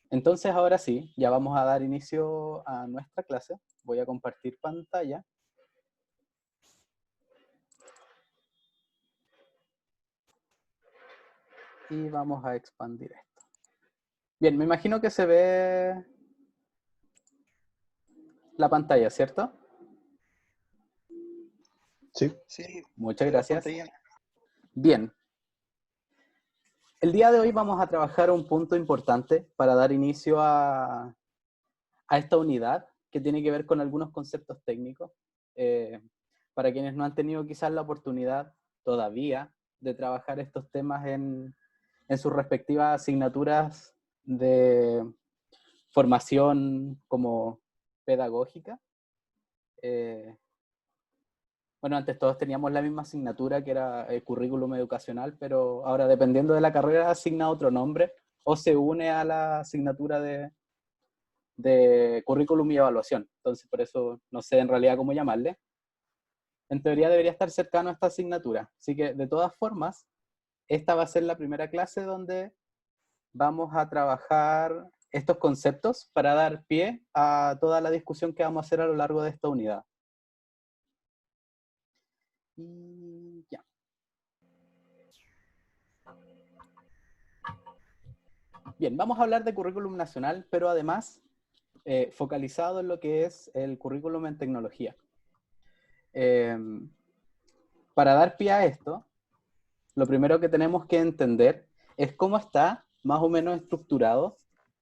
Entonces ahora sí, ya vamos a dar inicio a nuestra clase. Voy a compartir pantalla. Y vamos a expandir esto. Bien, me imagino que se ve la pantalla, ¿cierto? Sí. Sí, Muchas se ve gracias. bastante bien. Bien. El día de hoy vamos a trabajar un punto importante para dar inicio a esta unidad que tiene que ver con algunos conceptos técnicos. Para quienes no han tenido quizás la oportunidad todavía de trabajar estos temas en sus respectivas asignaturas de formación como pedagógica. Bueno, antes todos teníamos la misma asignatura que era el currículum educacional, pero ahora dependiendo de la carrera asigna otro nombre o se une a la asignatura de currículum y evaluación. Entonces por eso no sé en realidad cómo llamarle. En teoría debería estar cercano a esta asignatura. Así que de todas formas, esta va a ser la primera clase donde vamos a trabajar estos conceptos para dar pie a toda la discusión que vamos a hacer a lo largo de esta unidad. Y ya. Bien, vamos a hablar de currículum nacional, pero además focalizado en lo que es el currículum en tecnología. Para dar pie a esto, lo primero que tenemos que entender es cómo está más o menos estructurado,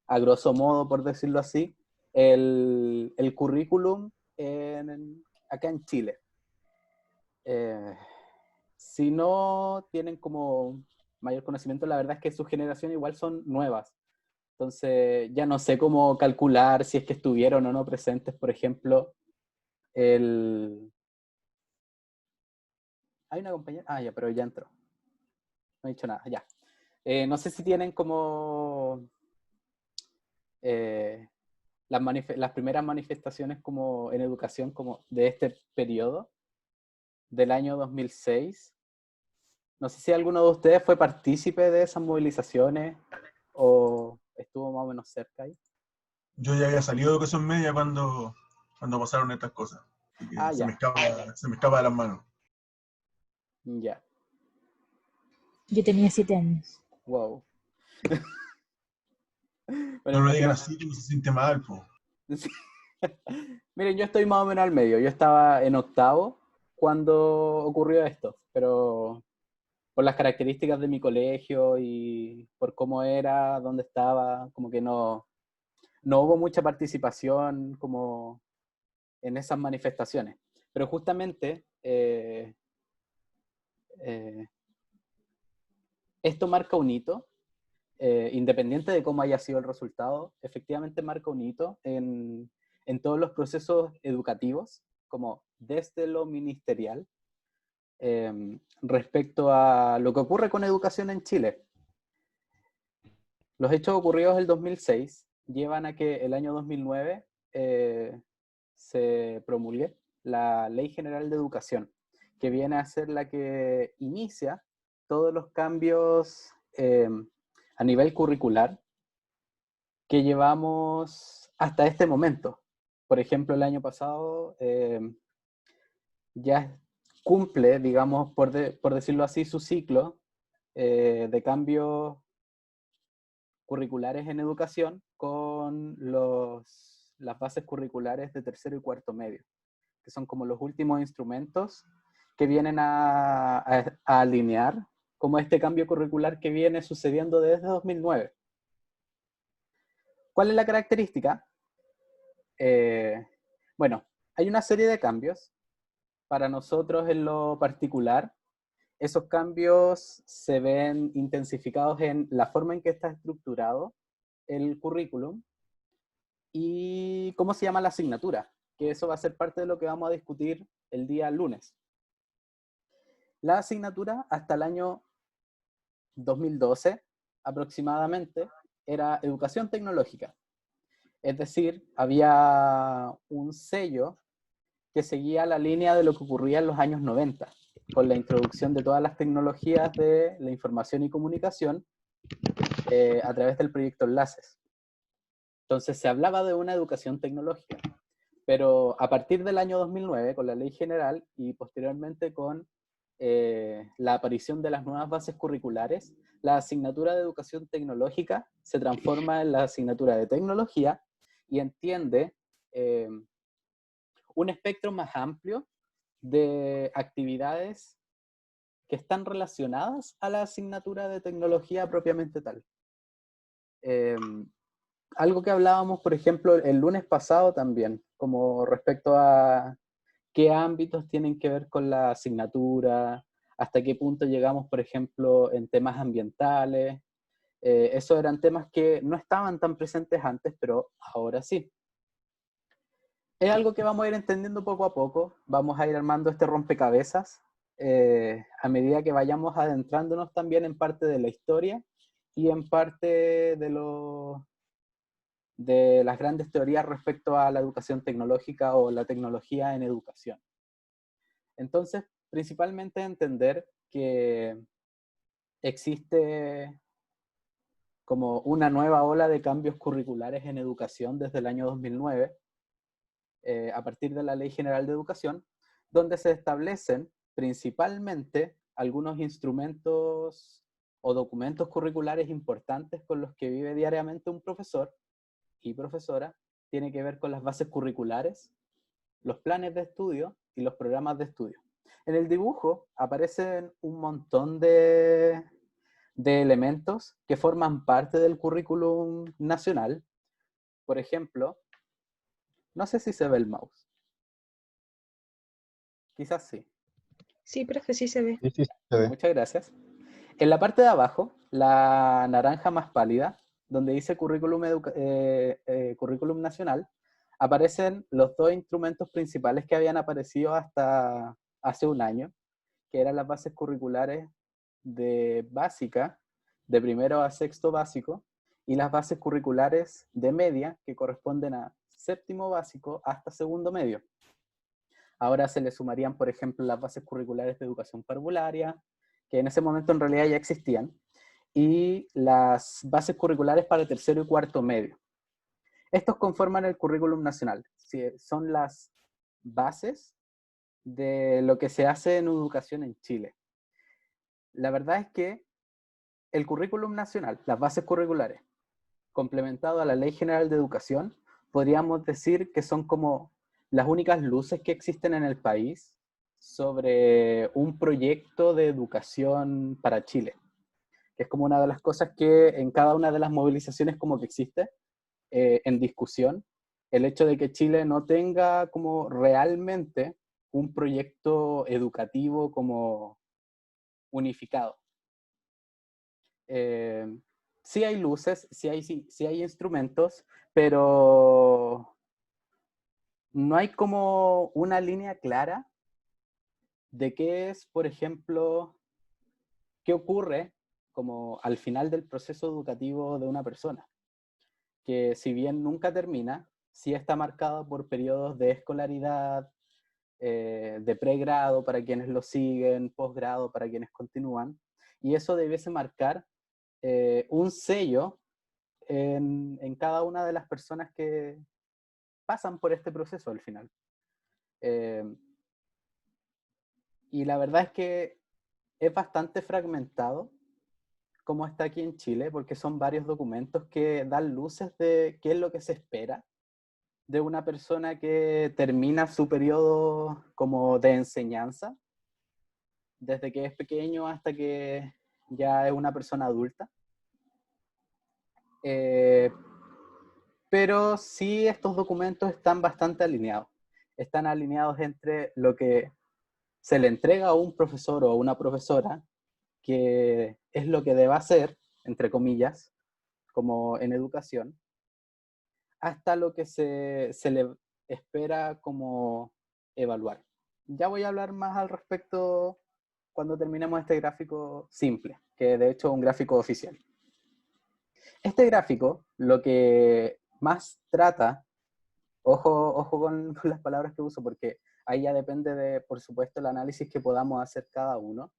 a grosso modo, por decirlo así, el currículum acá en Chile. Si no tienen como mayor conocimiento, la verdad es que sus generaciones igual son nuevas. Entonces ya no sé cómo calcular si es que estuvieron o no presentes, por ejemplo, Hay una compañera... Ah, ya, pero ya entró. No he dicho nada, ya. No sé si tienen como las primeras manifestaciones como en educación como de este periodo, del año 2006. No sé si alguno de ustedes fue partícipe de esas movilizaciones o estuvo más o menos cerca ahí. Yo ya había salido de educación media cuando pasaron estas cosas. Así que Ah, se me ya, escapa de las manos. ya, Yo tenía 7 años. wow. Bueno, No lo digan imagino. así, que uno se siente mal, po. Sí. Miren, yo estoy más o menos al medio. Yo estaba en octavo cuando ocurrió esto, pero por las características de mi colegio y por cómo era, dónde estaba, como que no hubo mucha participación como en esas manifestaciones. Pero justamente esto marca un hito, independiente de cómo haya sido el resultado, efectivamente marca un hito en todos los procesos educativos, como desde lo ministerial, respecto a lo que ocurre con educación en Chile. Los hechos ocurridos el 2006 llevan a que el año 2009 se promulgue la Ley General de Educación, que viene a ser la que inicia todos los cambios a nivel curricular que llevamos hasta este momento. Por ejemplo, el año pasado ya cumple, digamos, por decirlo así, su ciclo de cambios curriculares en educación con las bases curriculares de tercero y cuarto medio, que son como los últimos instrumentos que vienen a alinear como este cambio curricular que viene sucediendo desde 2009. ¿Cuál es la característica? Bueno, hay una serie de cambios. Para nosotros en lo particular, esos cambios se ven intensificados en la forma en que está estructurado el currículum y cómo se llama la asignatura, que eso va a ser parte de lo que vamos a discutir el día lunes. La asignatura hasta el año 2012 aproximadamente era educación tecnológica. Es decir, había un sello que seguía la línea de lo que ocurría en los años 90, con la introducción de todas las tecnologías de la información y comunicación a través del proyecto Enlaces. Entonces se hablaba de una educación tecnológica, pero a partir del año 2009, con la Ley General y posteriormente con la aparición de las nuevas bases curriculares, la asignatura de educación tecnológica se transforma en la asignatura de tecnología y entiende un espectro más amplio de actividades que están relacionadas a la asignatura de tecnología propiamente tal. Algo que hablábamos, por ejemplo, el lunes pasado también, como respecto a qué ámbitos tienen que ver con la asignatura, hasta qué punto llegamos, por ejemplo, en temas ambientales. Esos eran temas que no estaban tan presentes antes, pero ahora sí. Es algo que vamos a ir entendiendo poco a poco, vamos a ir armando este rompecabezas a medida que vayamos adentrándonos también en parte de la historia y en parte de las grandes teorías respecto a la educación tecnológica o la tecnología en educación. Entonces, principalmente entender que existe como una nueva ola de cambios curriculares en educación desde el año 2009, a partir de la Ley General de Educación, donde se establecen principalmente algunos instrumentos o documentos curriculares importantes con los que vive diariamente un profesor y profesora. Tiene que ver con las bases curriculares, los planes de estudio y los programas de estudio. En el dibujo aparecen un montón de elementos que forman parte del currículum nacional. Por ejemplo, no sé si se ve el mouse. Quizás sí. Sí, profe, sí se ve. Sí, sí, se ve. Muchas gracias. En la parte de abajo, la naranja más pálida, donde dice currículum nacional, aparecen los dos instrumentos principales que habían aparecido hasta hace un año, que eran las bases curriculares de básica, de primero a sexto básico, y las bases curriculares de media, que corresponden a séptimo básico hasta segundo medio. Ahora se le sumarían, por ejemplo, las bases curriculares de educación parvularia, que en ese momento en realidad ya existían, y las bases curriculares para tercero y cuarto medio. Estos conforman el currículum nacional. Son las bases de lo que se hace en educación en Chile. La verdad es que el currículum nacional, las bases curriculares, complementado a la Ley General de Educación, podríamos decir que son como las únicas luces que existen en el país sobre un proyecto de educación para Chile, que es como una de las cosas que en cada una de las movilizaciones como que existe en discusión, el hecho de que Chile no tenga como realmente un proyecto educativo como unificado. Sí hay luces, sí hay instrumentos, pero no hay como una línea clara de qué es, por ejemplo, qué ocurre como al final del proceso educativo de una persona, que si bien nunca termina, sí está marcado por periodos de escolaridad, de pregrado para quienes lo siguen, posgrado para quienes continúan, y eso debiese marcar un sello en cada una de las personas que pasan por este proceso al final. Y la verdad es que es bastante fragmentado como está aquí en Chile, porque son varios documentos que dan luces de qué es lo que se espera de una persona que termina su periodo como de enseñanza, desde que es pequeño hasta que ya es una persona adulta. Pero sí estos documentos están bastante alineados. Están alineados entre lo que se le entrega a un profesor o a una profesora, que es lo que debe hacer, entre comillas, como en educación, hasta lo que se le espera como evaluar. Ya voy a hablar más al respecto cuando terminemos este gráfico simple, que de hecho es un gráfico oficial. Este gráfico lo que más trata, ojo con las palabras que uso, porque ahí ya depende de, por supuesto, el análisis que podamos hacer cada uno,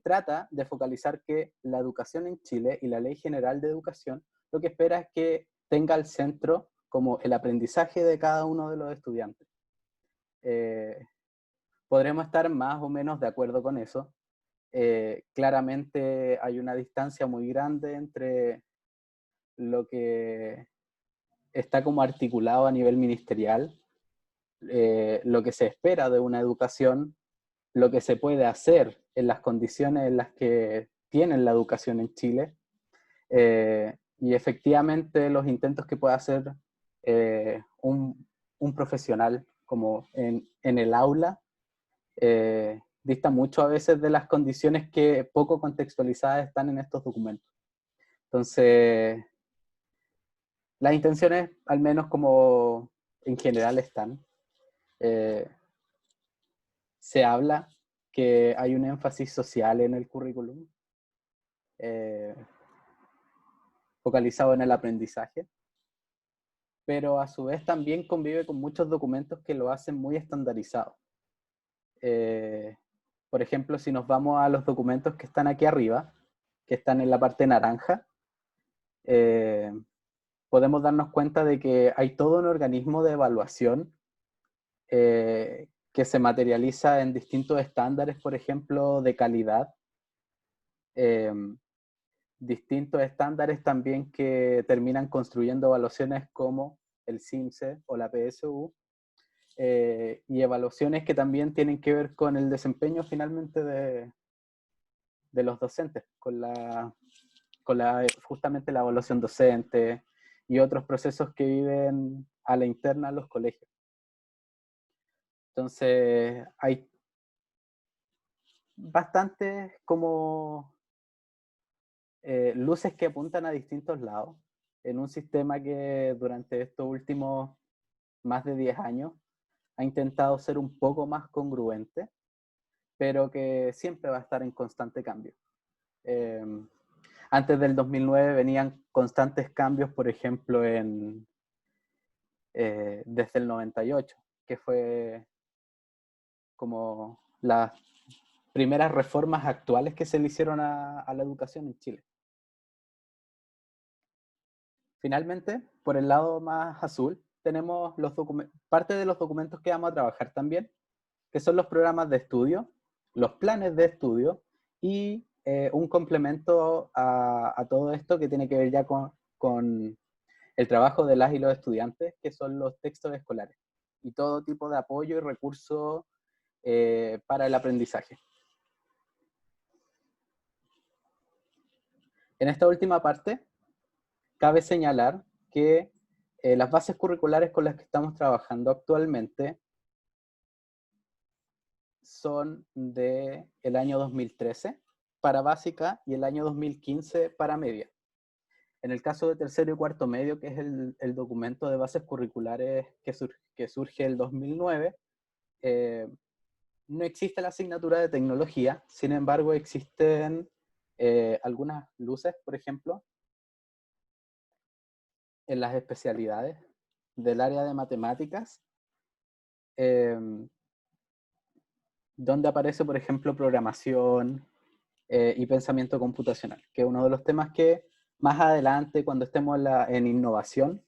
trata de focalizar que la educación en Chile y la Ley General de Educación lo que espera es que tenga al centro como el aprendizaje de cada uno de los estudiantes. Podremos estar más o menos de acuerdo con eso. Claramente hay una distancia muy grande entre lo que está como articulado a nivel ministerial, lo que se espera de una educación, lo que se puede hacer en las condiciones en las que tienen la educación en Chile, y efectivamente los intentos que puede hacer un profesional como en el aula, dista mucho a veces de las condiciones que poco contextualizadas están en estos documentos. Entonces, las intenciones, al menos como en general están. Se habla que hay un énfasis social en el currículum, focalizado en el aprendizaje, pero a su vez también convive con muchos documentos que lo hacen muy estandarizado. Por ejemplo, si nos vamos a los documentos que están aquí arriba, que están en la parte naranja, podemos darnos cuenta de que hay todo un organismo de evaluación que se materializa en distintos estándares, por ejemplo, de calidad. Distintos estándares también que terminan construyendo evaluaciones como el CIMSE o la PSU, y evaluaciones que también tienen que ver con el desempeño finalmente de los docentes, con justamente la evaluación docente y otros procesos que viven a la interna en los colegios. Entonces, hay bastantes como luces que apuntan a distintos lados en un sistema que durante estos últimos más de 10 años ha intentado ser un poco más congruente, pero que siempre va a estar en constante cambio. Antes del 2009 venían constantes cambios, por ejemplo, desde el 98, que fue como las primeras reformas actuales que se le hicieron a la educación en Chile. Finalmente, por el lado más azul, tenemos parte de los documentos que vamos a trabajar también, que son los programas de estudio, los planes de estudio y un complemento a todo esto que tiene que ver ya con el trabajo de las y los estudiantes, que son los textos escolares y todo tipo de apoyo y recursos para el aprendizaje. En esta última parte, cabe señalar que las bases curriculares con las que estamos trabajando actualmente son del año 2013 para básica y el año 2015 para media. En el caso de tercero y cuarto medio, que es el documento de bases curriculares que surge el 2009, no existe la asignatura de tecnología, sin embargo existen algunas luces, por ejemplo, en las especialidades del área de matemáticas, donde aparece, por ejemplo, programación y pensamiento computacional, que es uno de los temas que más adelante, cuando estemos en innovación,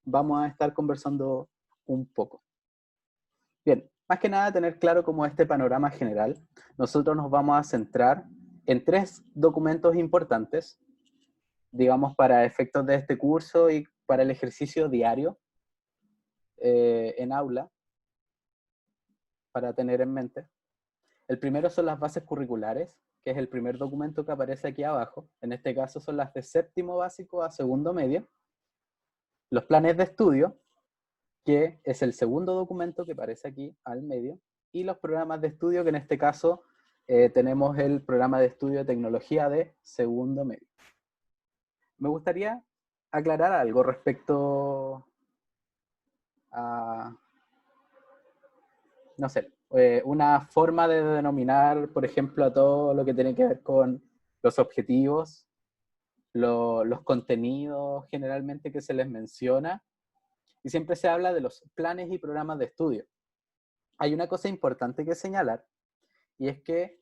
vamos a estar conversando un poco. Bien, más que nada tener claro como este panorama general, nosotros nos vamos a centrar en 3 documentos importantes, digamos, para efectos de este curso y para el ejercicio diario en aula, para tener en mente. El primero son las bases curriculares, que es el primer documento que aparece aquí abajo. En este caso son las de séptimo básico a segundo medio. Los planes de estudio, que es el segundo documento que aparece aquí al medio. Y los programas de estudio, que en este caso tenemos el programa de estudio de tecnología de segundo medio. Me gustaría aclarar algo respecto a, no sé, una forma de denominar, por ejemplo, a todo lo que tiene que ver con los objetivos, los contenidos generalmente que se les menciona, y siempre se habla de los planes y programas de estudio. Hay una cosa importante que señalar, y es que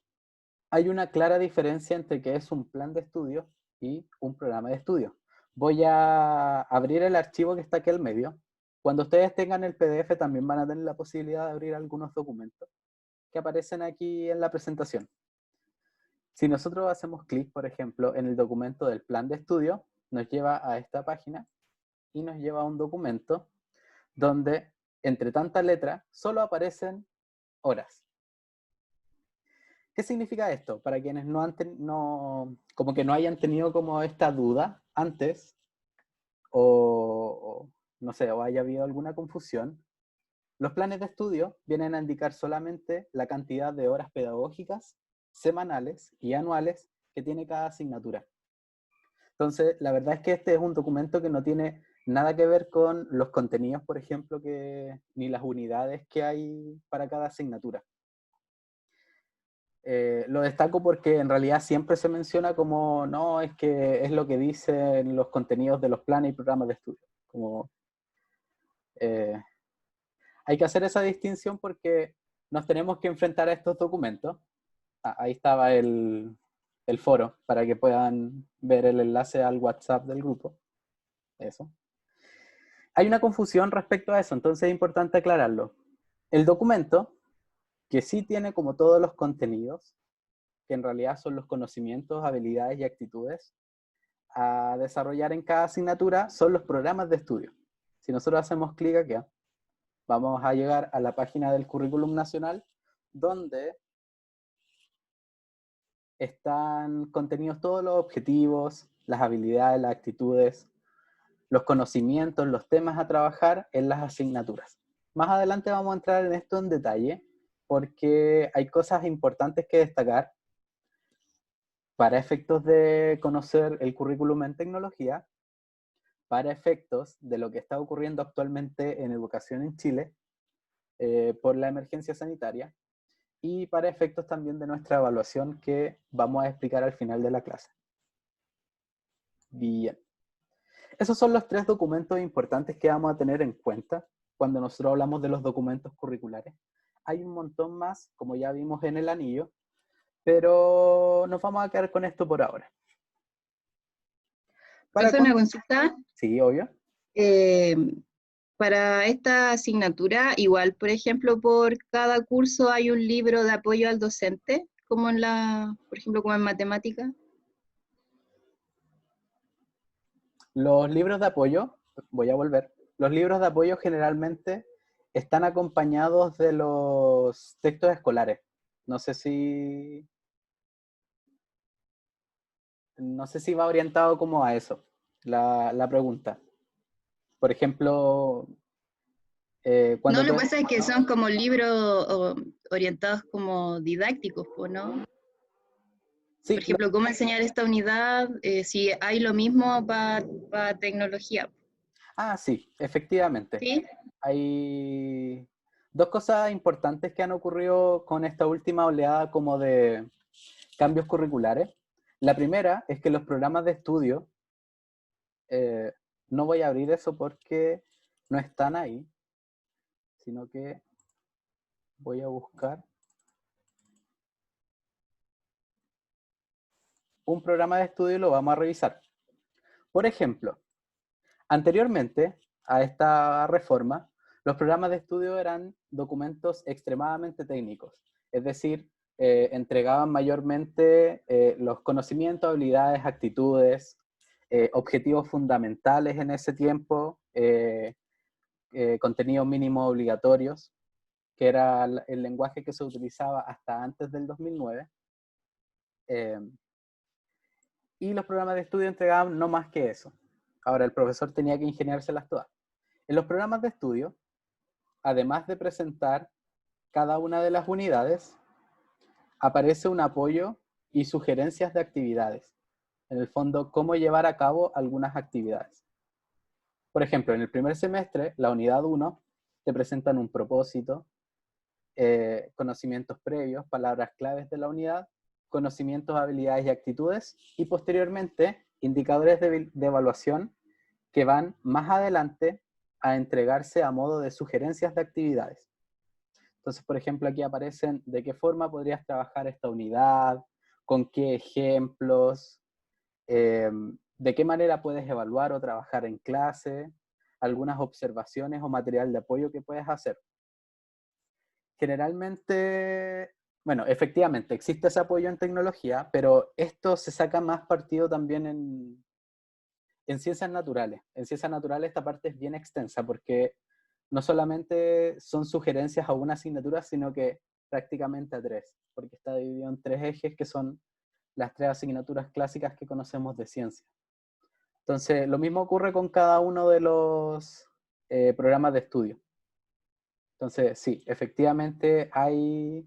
hay una clara diferencia entre qué es un plan de estudio y un programa de estudio. Voy a abrir el archivo que está aquí al medio. Cuando ustedes tengan el PDF también van a tener la posibilidad de abrir algunos documentos que aparecen aquí en la presentación. Si nosotros hacemos clic, por ejemplo, en el documento del plan de estudio, nos lleva a esta página y nos lleva a un documento donde, entre tantas letras, solo aparecen horas. ¿Qué significa esto? Para quienes como que no hayan tenido como esta duda antes, o no sé, o haya habido alguna confusión, los planes de estudio vienen a indicar solamente la cantidad de horas pedagógicas, semanales y anuales que tiene cada asignatura. Entonces, la verdad es que este es un documento que no tiene nada que ver con los contenidos, por ejemplo, ni las unidades que hay para cada asignatura. Lo destaco porque en realidad siempre se menciona como, no, es que es lo que dicen los contenidos de los planes y programas de estudio. Como, hay que hacer esa distinción porque nos tenemos que enfrentar a estos documentos. Ahí estaba el foro para que puedan ver el enlace al WhatsApp del grupo. Eso. Hay una confusión respecto a eso, entonces es importante aclararlo. El documento, que sí tiene como todos los contenidos, que en realidad son los conocimientos, habilidades y actitudes a desarrollar en cada asignatura, son los programas de estudio. Si nosotros hacemos clic aquí, vamos a llegar a la página del Currículum Nacional, donde están contenidos todos los objetivos, las habilidades, las actitudes, los conocimientos, los temas a trabajar en las asignaturas. Más adelante vamos a entrar en esto en detalle, porque hay cosas importantes que destacar para efectos de conocer el currículum en tecnología, para efectos de lo que está ocurriendo actualmente en educación en Chile por la emergencia sanitaria, y para efectos también de nuestra evaluación que vamos a explicar al final de la clase. Bien. Esos son los 3 documentos importantes que vamos a tener en cuenta cuando nosotros hablamos de los documentos curriculares. Hay un montón más, como ya vimos en el anillo, pero nos vamos a quedar con esto por ahora. ¿Puedo hacer una consulta? Sí, obvio. Para esta asignatura, igual, por ejemplo, por cada curso hay un libro de apoyo al docente, como por ejemplo, como en matemática. Los libros de apoyo, voy a volver, los libros de apoyo generalmente están acompañados de los textos escolares. No sé si va orientado como a eso, la pregunta. Por ejemplo, No, lo que pasa es que son como libros orientados como didácticos, ¿no? Sí, Por ejemplo, cómo enseñar esta unidad, si hay lo mismo para tecnología. sí, efectivamente. ¿Sí? Hay 2 cosas importantes que han ocurrido con esta última oleada como de cambios curriculares. La primera es que los programas de estudio, no voy a abrir eso porque no están ahí, sino que voy a buscar un programa de estudio y lo vamos a revisar. Por ejemplo, anteriormente a esta reforma, los programas de estudio eran documentos extremadamente técnicos, es decir, entregaban mayormente los conocimientos, habilidades, actitudes, objetivos fundamentales en ese tiempo, contenidos mínimos obligatorios, que era el lenguaje que se utilizaba hasta antes del 2009. Y los programas de estudio entregaban no más que eso. Ahora, el profesor tenía que ingeniárselas todas. En los programas de estudio, además de presentar cada una de las unidades, aparece un apoyo y sugerencias de actividades. En el fondo, cómo llevar a cabo algunas actividades. Por ejemplo, en el primer semestre, la unidad 1, te presentan un propósito, conocimientos previos, palabras claves de la unidad, conocimientos, habilidades y actitudes, y posteriormente, indicadores de evaluación que van más adelante a entregarse a modo de sugerencias de actividades. Entonces, por ejemplo, aquí aparecen de qué forma podrías trabajar esta unidad, con qué ejemplos, de qué manera puedes evaluar o trabajar en clase, algunas observaciones o material de apoyo que puedes hacer. Generalmente, bueno, efectivamente existe ese apoyo en tecnología, pero esto se saca más partido también en ciencias naturales. En ciencias naturales esta parte es bien extensa porque no solamente son sugerencias a una asignatura, sino que prácticamente a tres, porque está dividido en tres ejes que son las tres asignaturas clásicas que conocemos de ciencia. Entonces, lo mismo ocurre con cada uno de los programas de estudio. Entonces, sí, efectivamente hay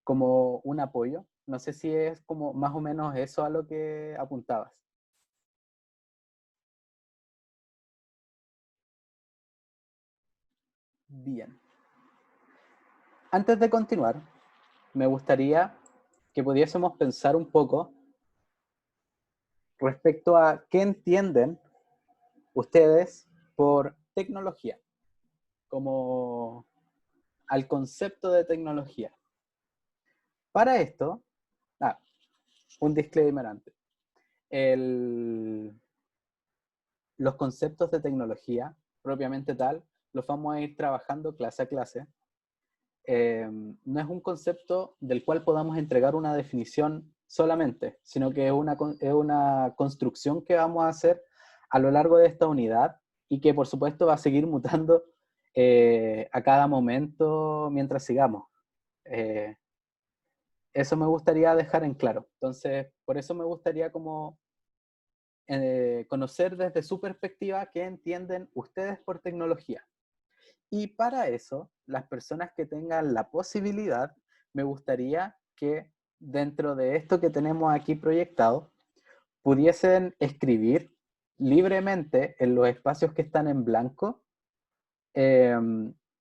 como un apoyo. No sé si es como más o menos eso a lo que apuntabas. Bien. Antes de continuar, me gustaría que pudiésemos pensar un poco respecto a qué entienden ustedes por tecnología, como al concepto de tecnología. Para esto, un disclaimer antes. Los conceptos de tecnología, propiamente tal, los vamos a ir trabajando clase a clase. No es un concepto del cual podamos entregar una definición solamente, sino que es una construcción que vamos a hacer a lo largo de esta unidad y que por supuesto va a seguir mutando a cada momento mientras sigamos. Eso me gustaría dejar en claro. Entonces, por eso me gustaría como conocer desde su perspectiva qué entienden ustedes por tecnología. Y para eso, las personas que tengan la posibilidad, me gustaría que dentro de esto que tenemos aquí proyectado, pudiesen escribir libremente en los espacios que están en blanco, eh,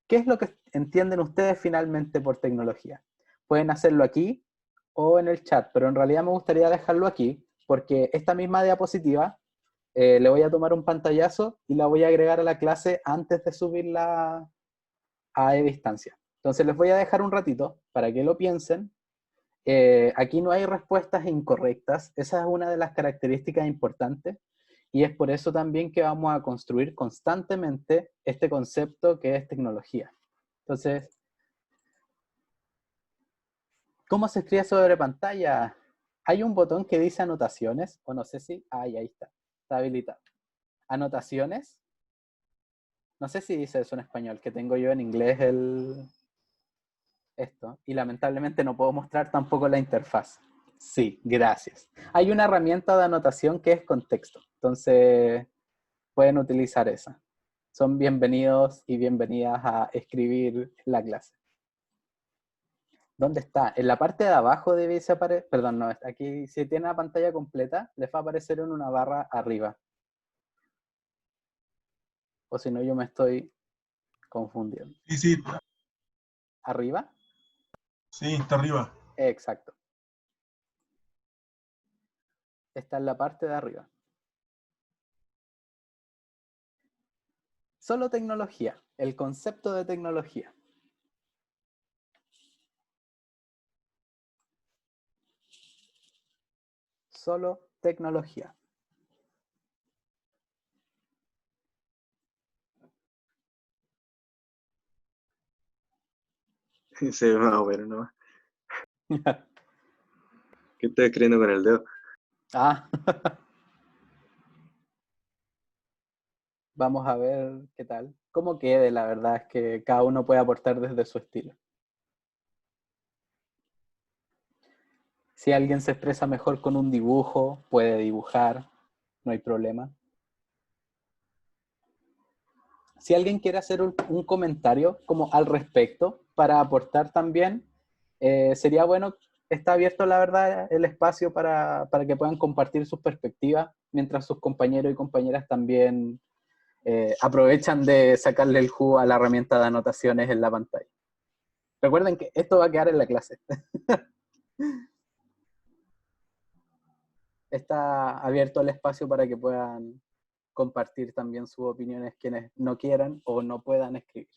qué es lo que entienden ustedes finalmente por tecnología. Pueden hacerlo aquí o en el chat, pero en realidad me gustaría dejarlo aquí, porque esta misma diapositiva le voy a tomar un pantallazo y la voy a agregar a la clase antes de subirla a distancia. Entonces les voy a dejar un ratito para que lo piensen. Aquí no hay respuestas incorrectas, esa es una de las características importantes y es por eso también que vamos a construir constantemente este concepto que es tecnología. Entonces, ¿cómo se escribe sobre pantalla? Hay un botón que dice anotaciones, o no sé si, ahí está habilitado. Anotaciones, no sé si dice eso en español, que tengo yo en inglés esto, y lamentablemente no puedo mostrar tampoco la interfaz. Sí, gracias. Hay una herramienta de anotación que es contexto, entonces pueden utilizar esa. Son bienvenidos y bienvenidas a escribir la clase. ¿Dónde está? En la parte de abajo debe aparecer, perdón, no, aquí si tiene la pantalla completa, les va a aparecer en una barra arriba. O si no, yo me estoy confundiendo. Sí, sí, ¿Arriba? sí, está arriba. Exacto. Está en la parte de arriba. Solo tecnología, el concepto de tecnología. Solo tecnología. Se ve más o menos nomás. ¿Qué estás escribiendo con el dedo? Ah, vamos a ver qué tal. Cómo quede, la verdad es que cada uno puede aportar desde su estilo. Si alguien se expresa mejor con un dibujo, puede dibujar, no hay problema. Si alguien quiere hacer un comentario como al respecto para aportar también, sería bueno, está abierto la verdad el espacio para que puedan compartir sus perspectivas, mientras sus compañeros y compañeras también aprovechan de sacarle el jugo a la herramienta de anotaciones en la pantalla. Recuerden que esto va a quedar en la clase. Está abierto el espacio para que puedan compartir también sus opiniones quienes no quieran o no puedan escribir.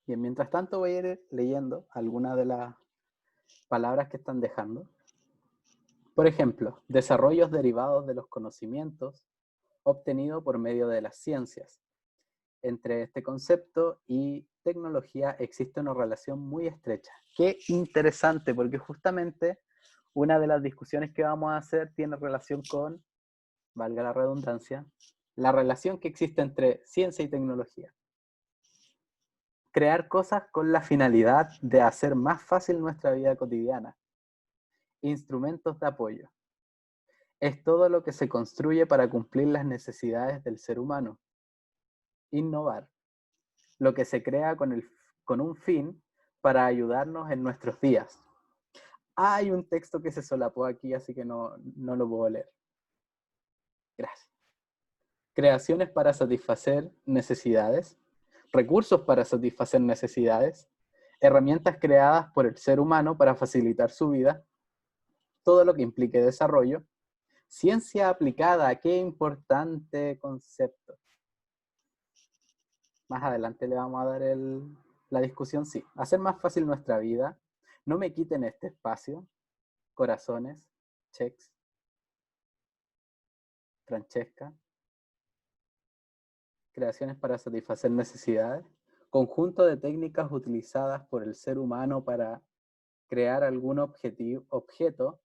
Bien, mientras tanto voy a ir leyendo algunas de las palabras que están dejando. Por ejemplo, desarrollos derivados de los conocimientos obtenidos por medio de las ciencias. Entre este concepto y tecnología existe una relación muy estrecha. Qué interesante, porque justamente una de las discusiones que vamos a hacer tiene relación con, valga la redundancia, la relación que existe entre ciencia y tecnología. Crear cosas con la finalidad de hacer más fácil nuestra vida cotidiana. Instrumentos de apoyo. Es todo lo que se construye para cumplir las necesidades del ser humano. Innovar. Lo que se crea con un fin para ayudarnos en nuestros días. Hay un texto que se solapó aquí, así que no lo puedo leer. Gracias. Creaciones para satisfacer necesidades. Recursos para satisfacer necesidades. Herramientas creadas por el ser humano para facilitar su vida. Todo lo que implique desarrollo. Ciencia aplicada, qué importante concepto. Más adelante le vamos a dar la discusión, sí. Hacer más fácil nuestra vida. No me quiten este espacio. Corazones. Checks. Francesca. Creaciones para satisfacer necesidades. Conjunto de técnicas utilizadas por el ser humano para crear algún objeto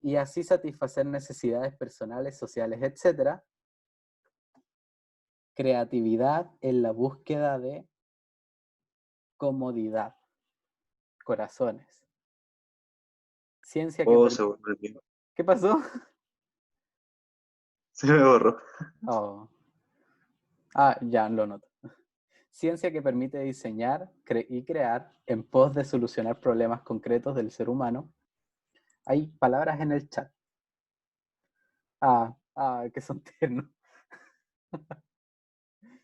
y así satisfacer necesidades personales, sociales, etc. Creatividad en la búsqueda de comodidad. Corazones. Ciencia que... Oh, se volvió. ¿Qué pasó? Se me borró. Oh. Ah, ya lo noto. Ciencia que permite diseñar y crear en pos de solucionar problemas concretos del ser humano. Hay palabras en el chat. Que son tiernos.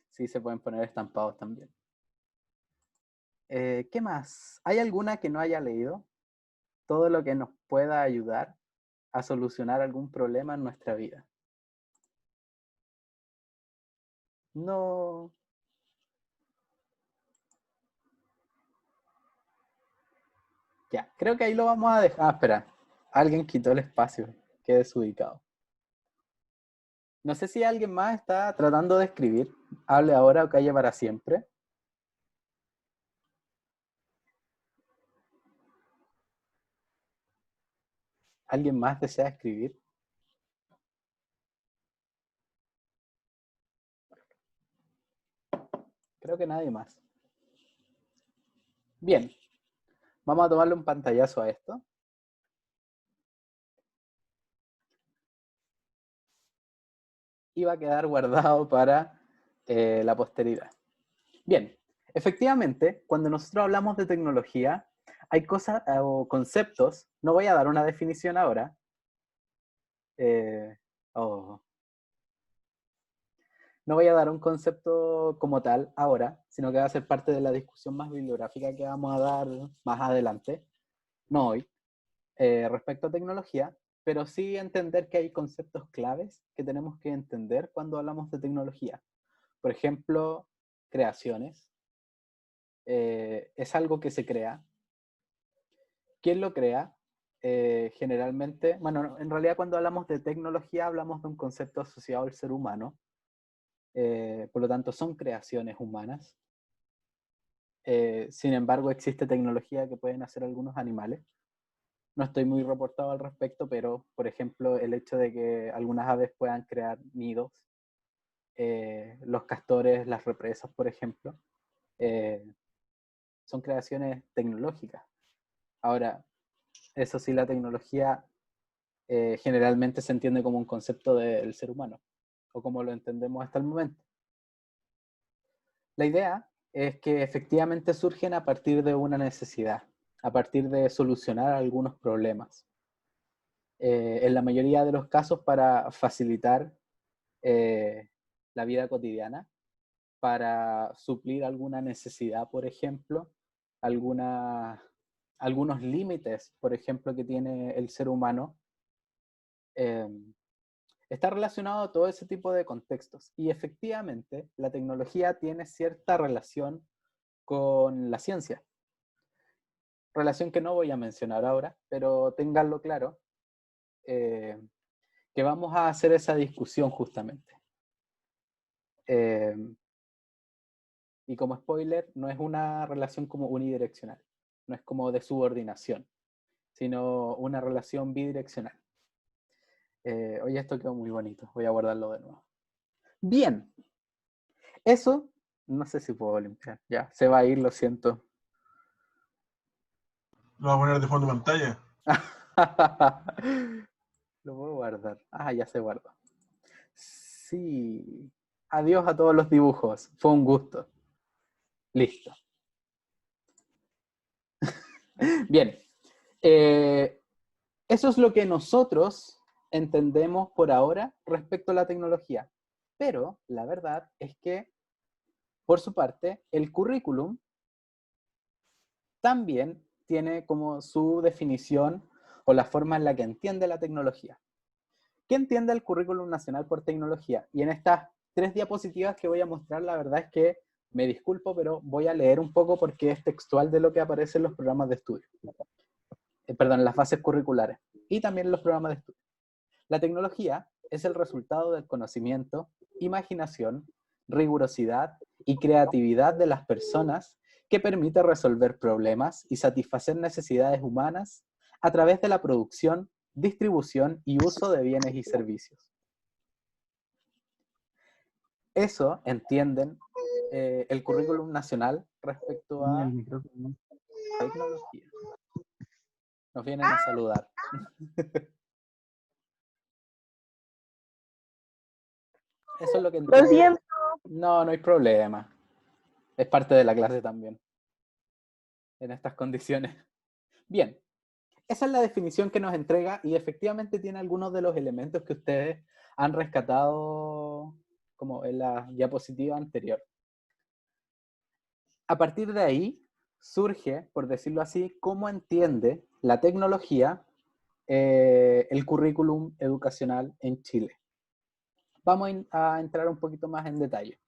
Sí, se pueden poner estampados también. ¿Qué más? ¿Hay alguna que no haya leído? Todo lo que nos pueda ayudar a solucionar algún problema en nuestra vida. No. Ya, creo que ahí lo vamos a dejar. Ah, espera. Alguien quitó el espacio. Qué desubicado. No sé si alguien más está tratando de escribir. Hable ahora o calle para siempre. ¿Alguien más desea escribir? Creo que nadie más. Bien. Vamos a tomarle un pantallazo a esto. Y va a quedar guardado para la posteridad. Bien. Efectivamente, cuando nosotros hablamos de tecnología, hay cosas o conceptos. No voy a dar una definición ahora. No voy a dar un concepto como tal ahora, sino que va a ser parte de la discusión más bibliográfica que vamos a dar más adelante, no hoy, respecto a tecnología, pero sí entender que hay conceptos claves que tenemos que entender cuando hablamos de tecnología. Por ejemplo, creaciones. Es algo que se crea. ¿Quién lo crea? Generalmente, bueno, en realidad cuando hablamos de tecnología hablamos de un concepto asociado al ser humano. Por lo tanto, son creaciones humanas. Sin embargo, existe tecnología que pueden hacer algunos animales. No estoy muy reportado al respecto, pero, por ejemplo, el hecho de que algunas aves puedan crear nidos, los castores, las represas, por ejemplo, son creaciones tecnológicas. Ahora, eso sí, la tecnología generalmente se entiende como un concepto del ser humano, o como lo entendemos hasta el momento. La idea es que efectivamente surgen a partir de una necesidad, a partir de solucionar algunos problemas. En la mayoría de los casos para facilitar la vida cotidiana, para suplir alguna necesidad, por ejemplo, algunos límites, por ejemplo, que tiene el ser humano. Está relacionado a todo ese tipo de contextos. Y efectivamente, la tecnología tiene cierta relación con la ciencia. Relación que no voy a mencionar ahora, pero ténganlo claro, que vamos a hacer esa discusión justamente. Y como spoiler, no es una relación como unidireccional, no es como de subordinación, sino una relación bidireccional. Oye, esto quedó muy bonito, voy a guardarlo de nuevo. Bien, eso, no sé si puedo limpiar, ya, se va a ir, lo siento. Lo voy a poner de fondo de pantalla. Lo puedo guardar. Ah, ya se guardó. Sí. Adiós a todos los dibujos. Fue un gusto. Listo. Bien. Eso es lo que nosotros entendemos por ahora respecto a la tecnología. Pero la verdad es que, por su parte, el currículum también tiene como su definición o la forma en la que entiende la tecnología. ¿Qué entiende el Currículum Nacional por Tecnología? Y en estas 3 diapositivas que voy a mostrar, la verdad es que me disculpo, pero voy a leer un poco porque es textual de lo que aparece en los programas de estudio. Perdón, en las bases curriculares y también en los programas de estudio. La tecnología es el resultado del conocimiento, imaginación, rigurosidad y creatividad de las personas que permite resolver problemas y satisfacer necesidades humanas a través de la producción, distribución y uso de bienes y servicios. Eso entienden el currículum nacional respecto a tecnología. Nos vienen a saludar. Eso es lo que entienden. Lo siento. No, no hay problema. Es parte de la clase también. En estas condiciones. Bien. Esa es la definición que nos entrega y efectivamente tiene algunos de los elementos que ustedes han rescatado como en la diapositiva anterior. A partir de ahí surge, por decirlo así, cómo entiende la tecnología el currículum educacional en Chile. Vamos a entrar un poquito más en detalle.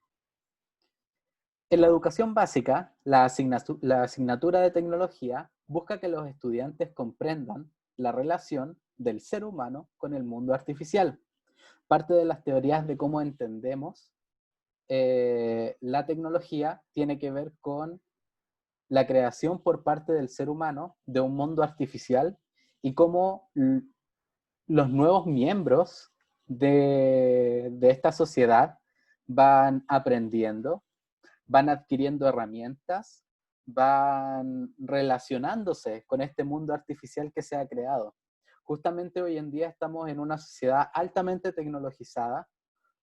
En la educación básica, la asignatura de tecnología busca que los estudiantes comprendan la relación del ser humano con el mundo artificial. Parte de las teorías de cómo entendemos la tecnología tiene que ver con la creación por parte del ser humano de un mundo artificial y cómo los nuevos miembros de esta sociedad van aprendiendo, van adquiriendo herramientas, van relacionándose con este mundo artificial que se ha creado. Justamente hoy en día estamos en una sociedad altamente tecnologizada,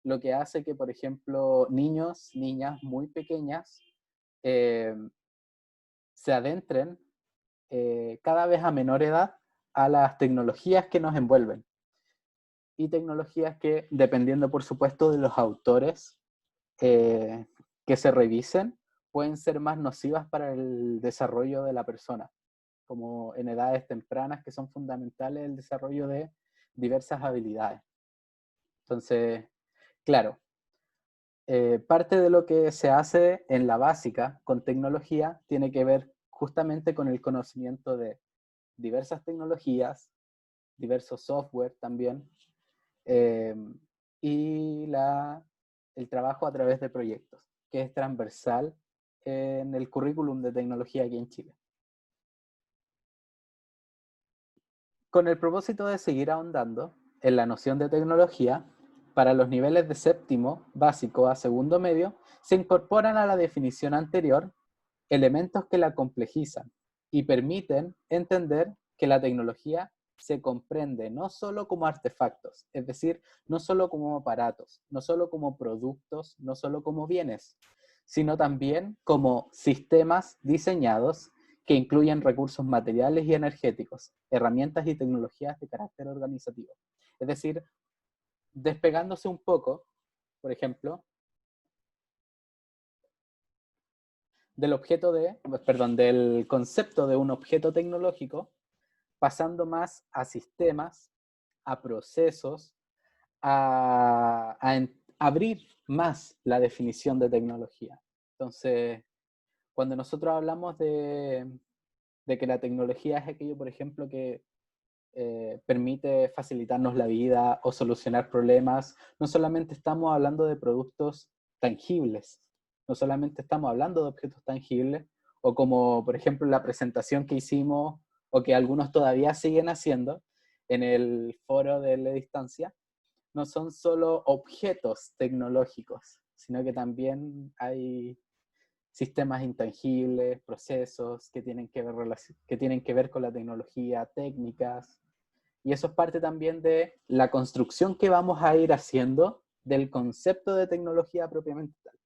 lo que hace que, por ejemplo, niños, niñas muy pequeñas se adentren cada vez a menor edad a las tecnologías que nos envuelven. Y tecnologías que, dependiendo por supuesto de los autores que se revisen, pueden ser más nocivas para el desarrollo de la persona, como en edades tempranas que son fundamentales el desarrollo de diversas habilidades. Entonces, claro, parte de lo que se hace en la básica con tecnología tiene que ver justamente con el conocimiento de diversas tecnologías, diversos software también, y el trabajo a través de proyectos, que es transversal en el currículum de tecnología aquí en Chile. Con el propósito de seguir ahondando en la noción de tecnología, para los niveles de séptimo básico a segundo medio, se incorporan a la definición anterior elementos que la complejizan y permiten entender que la tecnología se comprende no solo como artefactos, es decir, no solo como aparatos, no solo como productos, no solo como bienes, sino también como sistemas diseñados que incluyen recursos materiales y energéticos, herramientas y tecnologías de carácter organizativo. Es decir, despegándose un poco, por ejemplo, del concepto de un objeto tecnológico, pasando más a sistemas, a procesos, a abrir más la definición de tecnología. Entonces, Cuando nosotros hablamos de que la tecnología es aquello, por ejemplo, que permite facilitarnos la vida o solucionar problemas, no solamente estamos hablando de productos tangibles, no solamente estamos hablando de objetos tangibles, o como por ejemplo la presentación que hicimos, o que algunos todavía siguen haciendo en el foro de la distancia, no son solo objetos tecnológicos, sino que también hay sistemas intangibles, procesos que tienen que ver con la tecnología, técnicas, y eso es parte también de la construcción que vamos a ir haciendo del concepto de tecnología propiamente tal.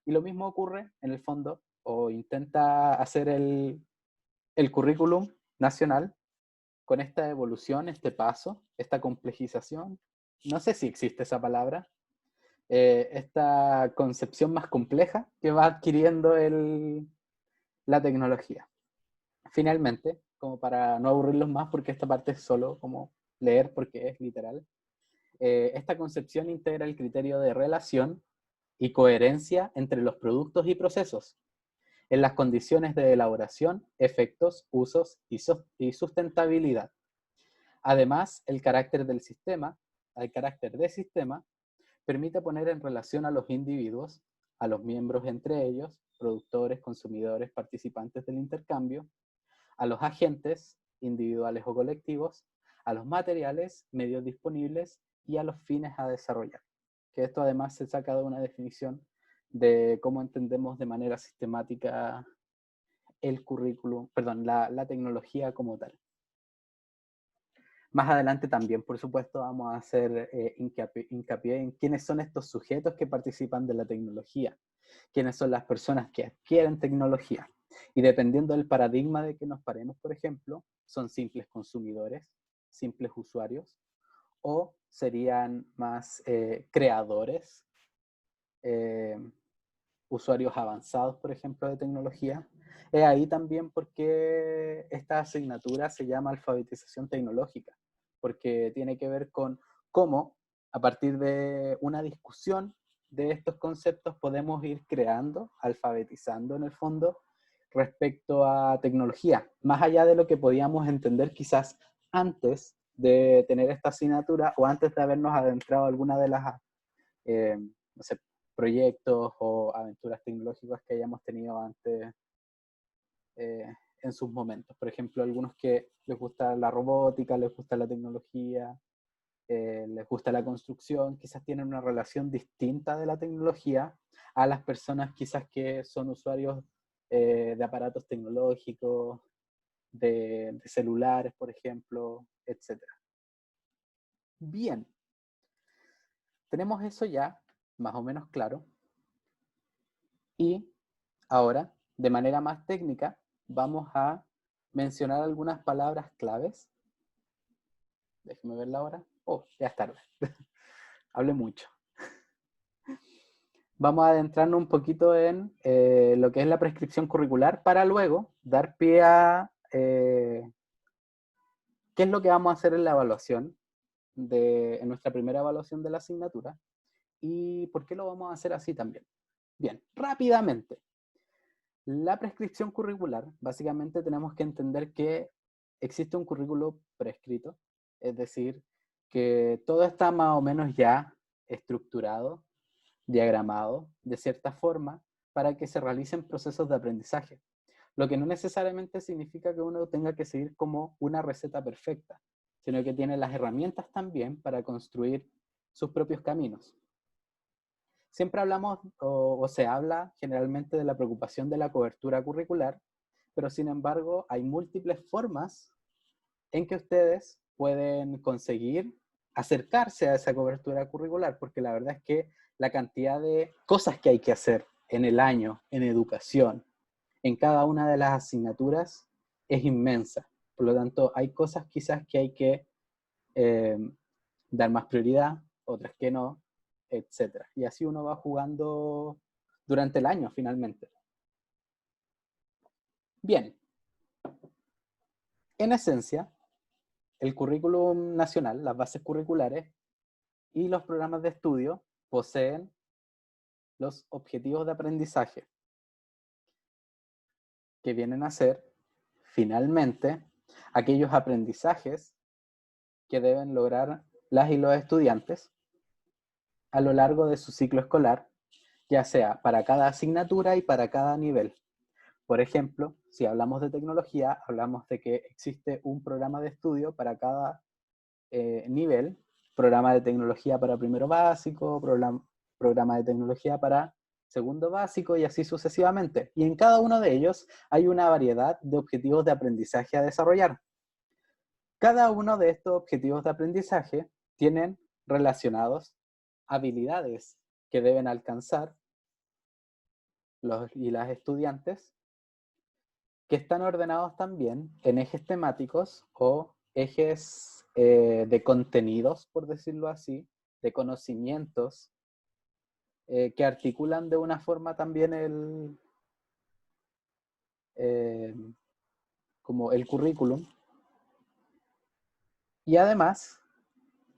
Y lo mismo ocurre en el fondo, o intenta hacer el currículum nacional con esta evolución, este paso, esta complejización, no sé si existe esa palabra, esta concepción más compleja que va adquiriendo la tecnología. Finalmente, como para no aburrirlos más, porque esta parte es solo como leer porque es literal, esta concepción integra el criterio de relación y coherencia entre los productos y procesos, en las condiciones de elaboración, efectos, usos y sustentabilidad. Además, el carácter de sistema, permite poner en relación a los individuos, a los miembros entre ellos, productores, consumidores, participantes del intercambio, a los agentes, individuales o colectivos, a los materiales, medios disponibles y a los fines a desarrollar. Que esto además se saca de una definición de cómo entendemos de manera sistemática el currículum, perdón, la tecnología como tal. Más adelante también, por supuesto, vamos a hacer hincapié en quiénes son estos sujetos que participan de la tecnología, quiénes son las personas que adquieren tecnología. Y dependiendo del paradigma de que nos paremos, por ejemplo, son simples consumidores, simples usuarios, o serían más creadores, usuarios avanzados, por ejemplo, de tecnología. Es ahí también porque esta asignatura se llama alfabetización tecnológica, porque tiene que ver con cómo, a partir de una discusión de estos conceptos, podemos ir creando, alfabetizando en el fondo, respecto a tecnología, más allá de lo que podíamos entender quizás antes de tener esta asignatura o antes de habernos adentrado a alguna de las no sé, proyectos o aventuras tecnológicas que hayamos tenido antes en sus momentos. Por ejemplo, algunos que les gusta la robótica, les gusta la tecnología, les gusta la construcción, quizás tienen una relación distinta de la tecnología a las personas quizás que son usuarios de aparatos tecnológicos, de celulares, por ejemplo, etc. Bien, tenemos eso ya más o menos claro. Y ahora, de manera más técnica, vamos a mencionar algunas palabras claves. Déjenme ver la hora. Oh, ya es tarde. Hablé mucho. Vamos a adentrarnos un poquito en lo que es la prescripción curricular para luego dar pie a qué es lo que vamos a hacer en la evaluación, en nuestra primera evaluación de la asignatura, y por qué lo vamos a hacer así también. Bien, rápidamente. La prescripción curricular, básicamente tenemos que entender que existe un currículo prescrito, es decir, que todo está más o menos ya estructurado, diagramado de cierta forma para que se realicen procesos de aprendizaje, lo que no necesariamente significa que uno tenga que seguir como una receta perfecta, sino que tiene las herramientas también para construir sus propios caminos. Siempre hablamos o se habla generalmente de la preocupación de la cobertura curricular, pero sin embargo hay múltiples formas en que ustedes pueden conseguir acercarse a esa cobertura curricular, porque la verdad es que la cantidad de cosas que hay que hacer en el año, en educación, en cada una de las asignaturas, es inmensa. Por lo tanto, hay cosas quizás que hay que dar más prioridad, otras que no, etc. Y así uno va jugando durante el año finalmente. Bien, en esencia, el currículum nacional, las bases curriculares y los programas de estudio poseen los objetivos de aprendizaje. que vienen a ser, finalmente, aquellos aprendizajes que deben lograr las y los estudiantes a lo largo de su ciclo escolar, ya sea para cada asignatura y para cada nivel. Por ejemplo, si hablamos de tecnología, hablamos de que existe un programa de estudio para cada nivel, programa de tecnología para primero básico, programa de tecnología para segundo básico y así sucesivamente. Y en cada uno de ellos hay una variedad de objetivos de aprendizaje a desarrollar. Cada uno de estos objetivos de aprendizaje tienen relacionados habilidades que deben alcanzar los y las estudiantes, que están ordenados también en ejes temáticos o ejes de contenidos, por decirlo así, de conocimientos, que articulan de una forma también como el currículum. Y además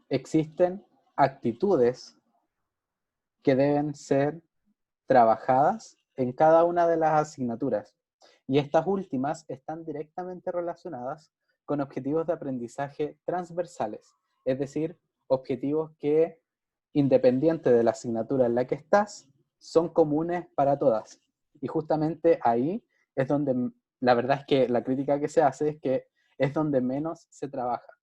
existen actitudes que deben ser trabajadas en cada una de las asignaturas. Y estas últimas están directamente relacionadas con objetivos de aprendizaje transversales, es decir, objetivos que, independiente de la asignatura en la que estás, son comunes para todas. Y justamente ahí es donde, la verdad es que la crítica que se hace es que es donde menos se trabaja.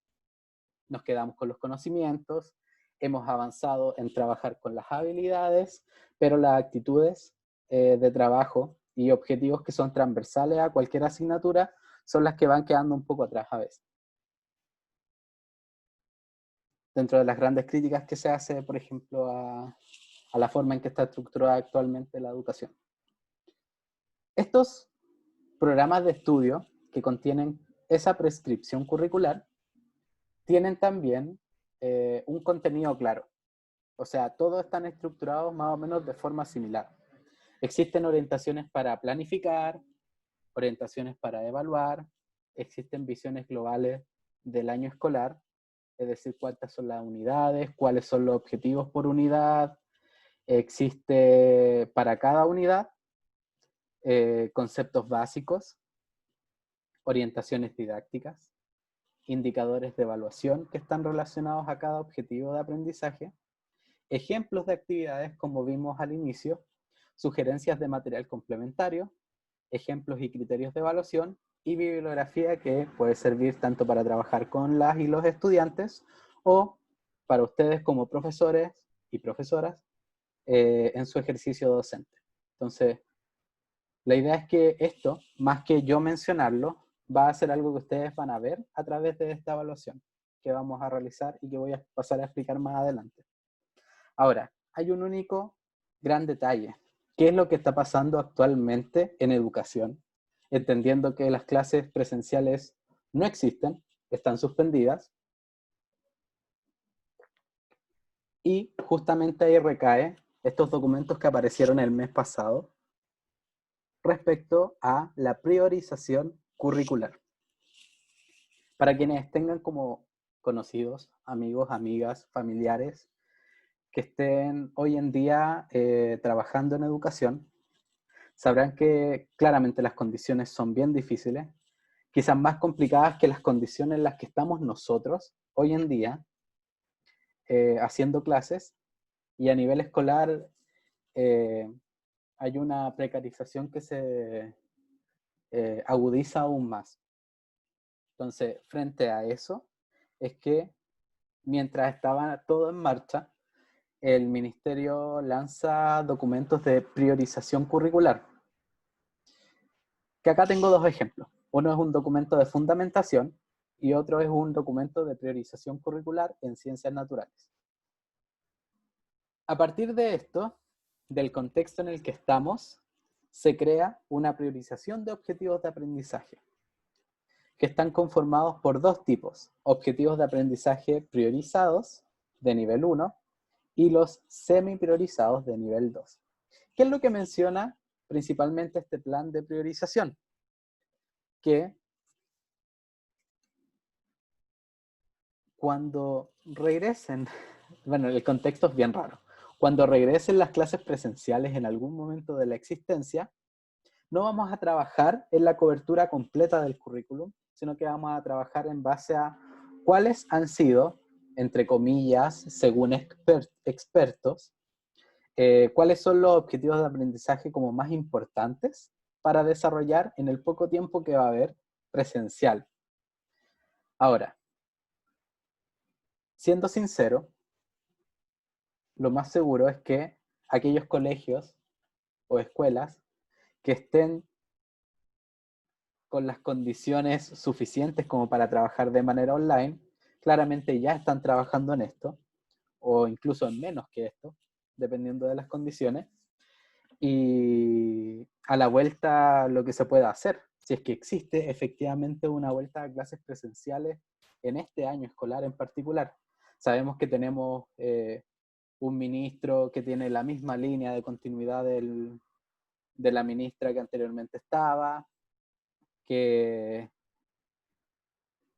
Nos quedamos con los conocimientos, hemos avanzado en trabajar con las habilidades, pero las actitudes de trabajo y objetivos que son transversales a cualquier asignatura son las que van quedando un poco atrás a veces. Dentro de las grandes críticas que se hace, por ejemplo, a la forma en que está estructurada actualmente la educación. Estos programas de estudio que contienen esa prescripción curricular tienen también un contenido claro. O sea, todos están estructurados más o menos de forma similar. Existen orientaciones para planificar, orientaciones para evaluar, existen visiones globales del año escolar, es decir, cuántas son las unidades, cuáles son los objetivos por unidad, existe para cada unidad conceptos básicos, orientaciones didácticas, indicadores de evaluación que están relacionados a cada objetivo de aprendizaje, ejemplos de actividades como vimos al inicio, sugerencias de material complementario, ejemplos y criterios de evaluación y bibliografía que puede servir tanto para trabajar con las y los estudiantes o para ustedes como profesores y profesoras en su ejercicio docente. Entonces, la idea es que esto, más que yo mencionarlo, va a ser algo que ustedes van a ver a través de esta evaluación que vamos a realizar y que voy a pasar a explicar más adelante. Ahora, hay un único gran detalle. ¿Qué es lo que está pasando actualmente en educación? Entendiendo que las clases presenciales no existen, están suspendidas. Y justamente ahí recae estos documentos que aparecieron el mes pasado respecto a la priorización curricular. Para quienes tengan como conocidos, amigos, amigas, familiares, que estén hoy en día trabajando en educación, sabrán que claramente las condiciones son bien difíciles, quizás más complicadas que las condiciones en las que estamos nosotros hoy en día haciendo clases, y a nivel escolar hay una precarización que se agudiza aún más. Entonces, frente a eso, es que mientras estaba todo en marcha, el ministerio lanza documentos de priorización curricular. Que acá tengo dos ejemplos. Uno es un documento de fundamentación y otro es un documento de priorización curricular en ciencias naturales. A partir de esto, del contexto en el que estamos, se crea una priorización de objetivos de aprendizaje, que están conformados por dos tipos: objetivos de aprendizaje priorizados de nivel 1 y los semi-priorizados de nivel 2. ¿Qué es lo que menciona principalmente este plan de priorización? Que cuando regresen, bueno, el contexto es bien raro, cuando regresen las clases presenciales en algún momento de la existencia, no vamos a trabajar en la cobertura completa del currículum, sino que vamos a trabajar en base a cuáles han sido, entre comillas, según expertos, cuáles son los objetivos de aprendizaje como más importantes para desarrollar en el poco tiempo que va a haber presencial. Ahora, siendo sincero, lo más seguro es que aquellos colegios o escuelas que estén con las condiciones suficientes como para trabajar de manera online, claramente ya están trabajando en esto, o incluso en menos que esto, dependiendo de las condiciones, y a la vuelta lo que se pueda hacer, si es que existe efectivamente una vuelta a clases presenciales en este año escolar en particular. Sabemos que tenemos un ministro que tiene la misma línea de continuidad de la ministra que anteriormente estaba, que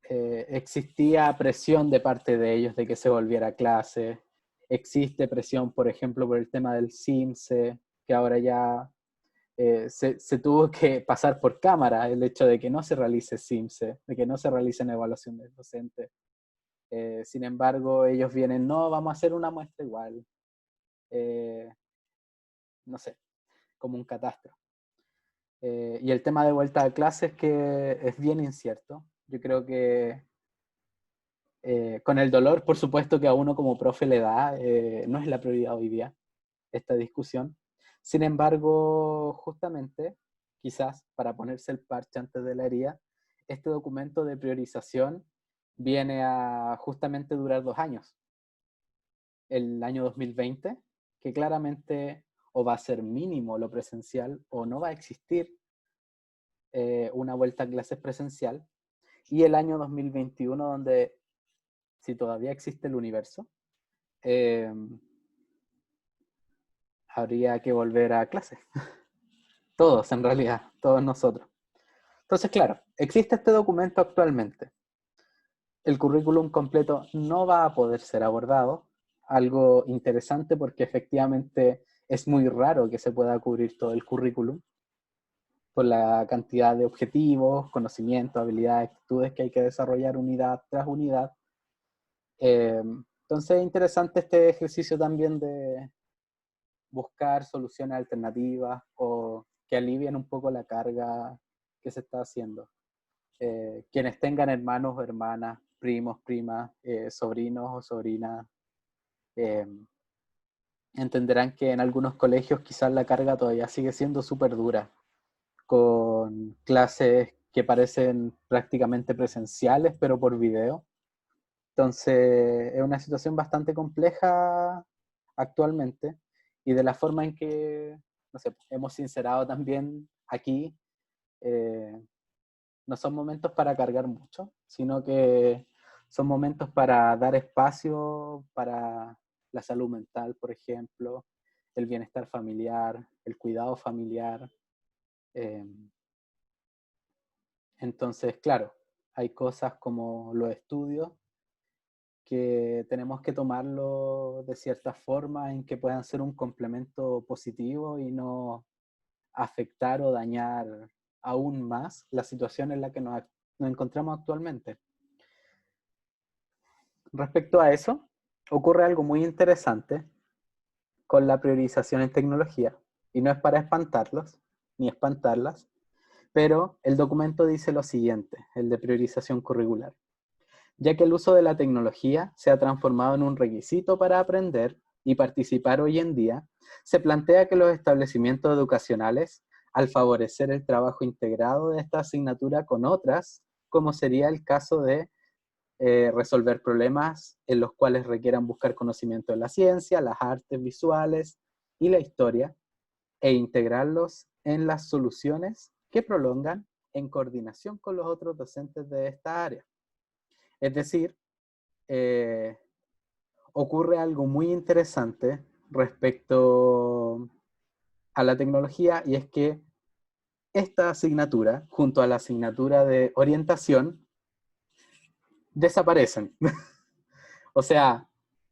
existía presión de parte de ellos de que se volviera a clase. Existe presión, por ejemplo, por el tema del CIMSE, que ahora ya se tuvo que pasar por cámara el hecho de que no se realice CIMSE, de que no se realicen evaluaciones docentes. Sin embargo, ellos vienen, no, vamos a hacer una muestra igual. No sé, como un catastro. Y el tema de vuelta a clases que es bien incierto. Yo creo que con el dolor, por supuesto, que a uno como profe le da, no es la prioridad hoy día esta discusión. Sin embargo, justamente, quizás para ponerse el parche antes de la herida, este documento de priorización viene a justamente durar 2 años. El año 2020, que claramente o va a ser mínimo lo presencial o no va a existir una vuelta a clases presencial, y el año 2021 donde, si todavía existe el universo, habría que volver a clases. Todos, en realidad, todos nosotros. Entonces, claro, existe este documento actualmente. El currículum completo no va a poder ser abordado, algo interesante porque efectivamente es muy raro que se pueda cubrir todo el currículum por la cantidad de objetivos, conocimientos, habilidades, actitudes que hay que desarrollar unidad tras unidad. Entonces es interesante este ejercicio también de buscar soluciones alternativas o que alivien un poco la carga que se está haciendo. Quienes tengan hermanos o hermanas, primos, primas, sobrinos o sobrinas, entenderán que en algunos colegios quizás la carga todavía sigue siendo súper dura, con clases que parecen prácticamente presenciales, pero por video. Entonces, es una situación bastante compleja actualmente, y de la forma en que, no sé, hemos sincerado también aquí, no son momentos para cargar mucho, sino que son momentos para dar espacio para la salud mental, por ejemplo, el bienestar familiar, el cuidado familiar. Entonces, claro, hay cosas como los estudios que tenemos que tomarlo de cierta forma en que puedan ser un complemento positivo y no afectar o dañar aún más la situación en la que nos encontramos actualmente. Respecto a eso, ocurre algo muy interesante con la priorización en tecnología, y no es para espantarlos ni espantarlas, pero el documento dice lo siguiente, el de priorización curricular. Ya que el uso de la tecnología se ha transformado en un requisito para aprender y participar hoy en día, se plantea que los establecimientos educacionales, al favorecer el trabajo integrado de esta asignatura con otras, como sería el caso de resolver problemas en los cuales requieran buscar conocimiento de la ciencia, las artes visuales y la historia, e integrarlos en las soluciones que prolongan en coordinación con los otros docentes de esta área. Es decir, ocurre algo muy interesante respecto a la tecnología, y es que esta asignatura, junto a la asignatura de orientación, desaparecen. O sea,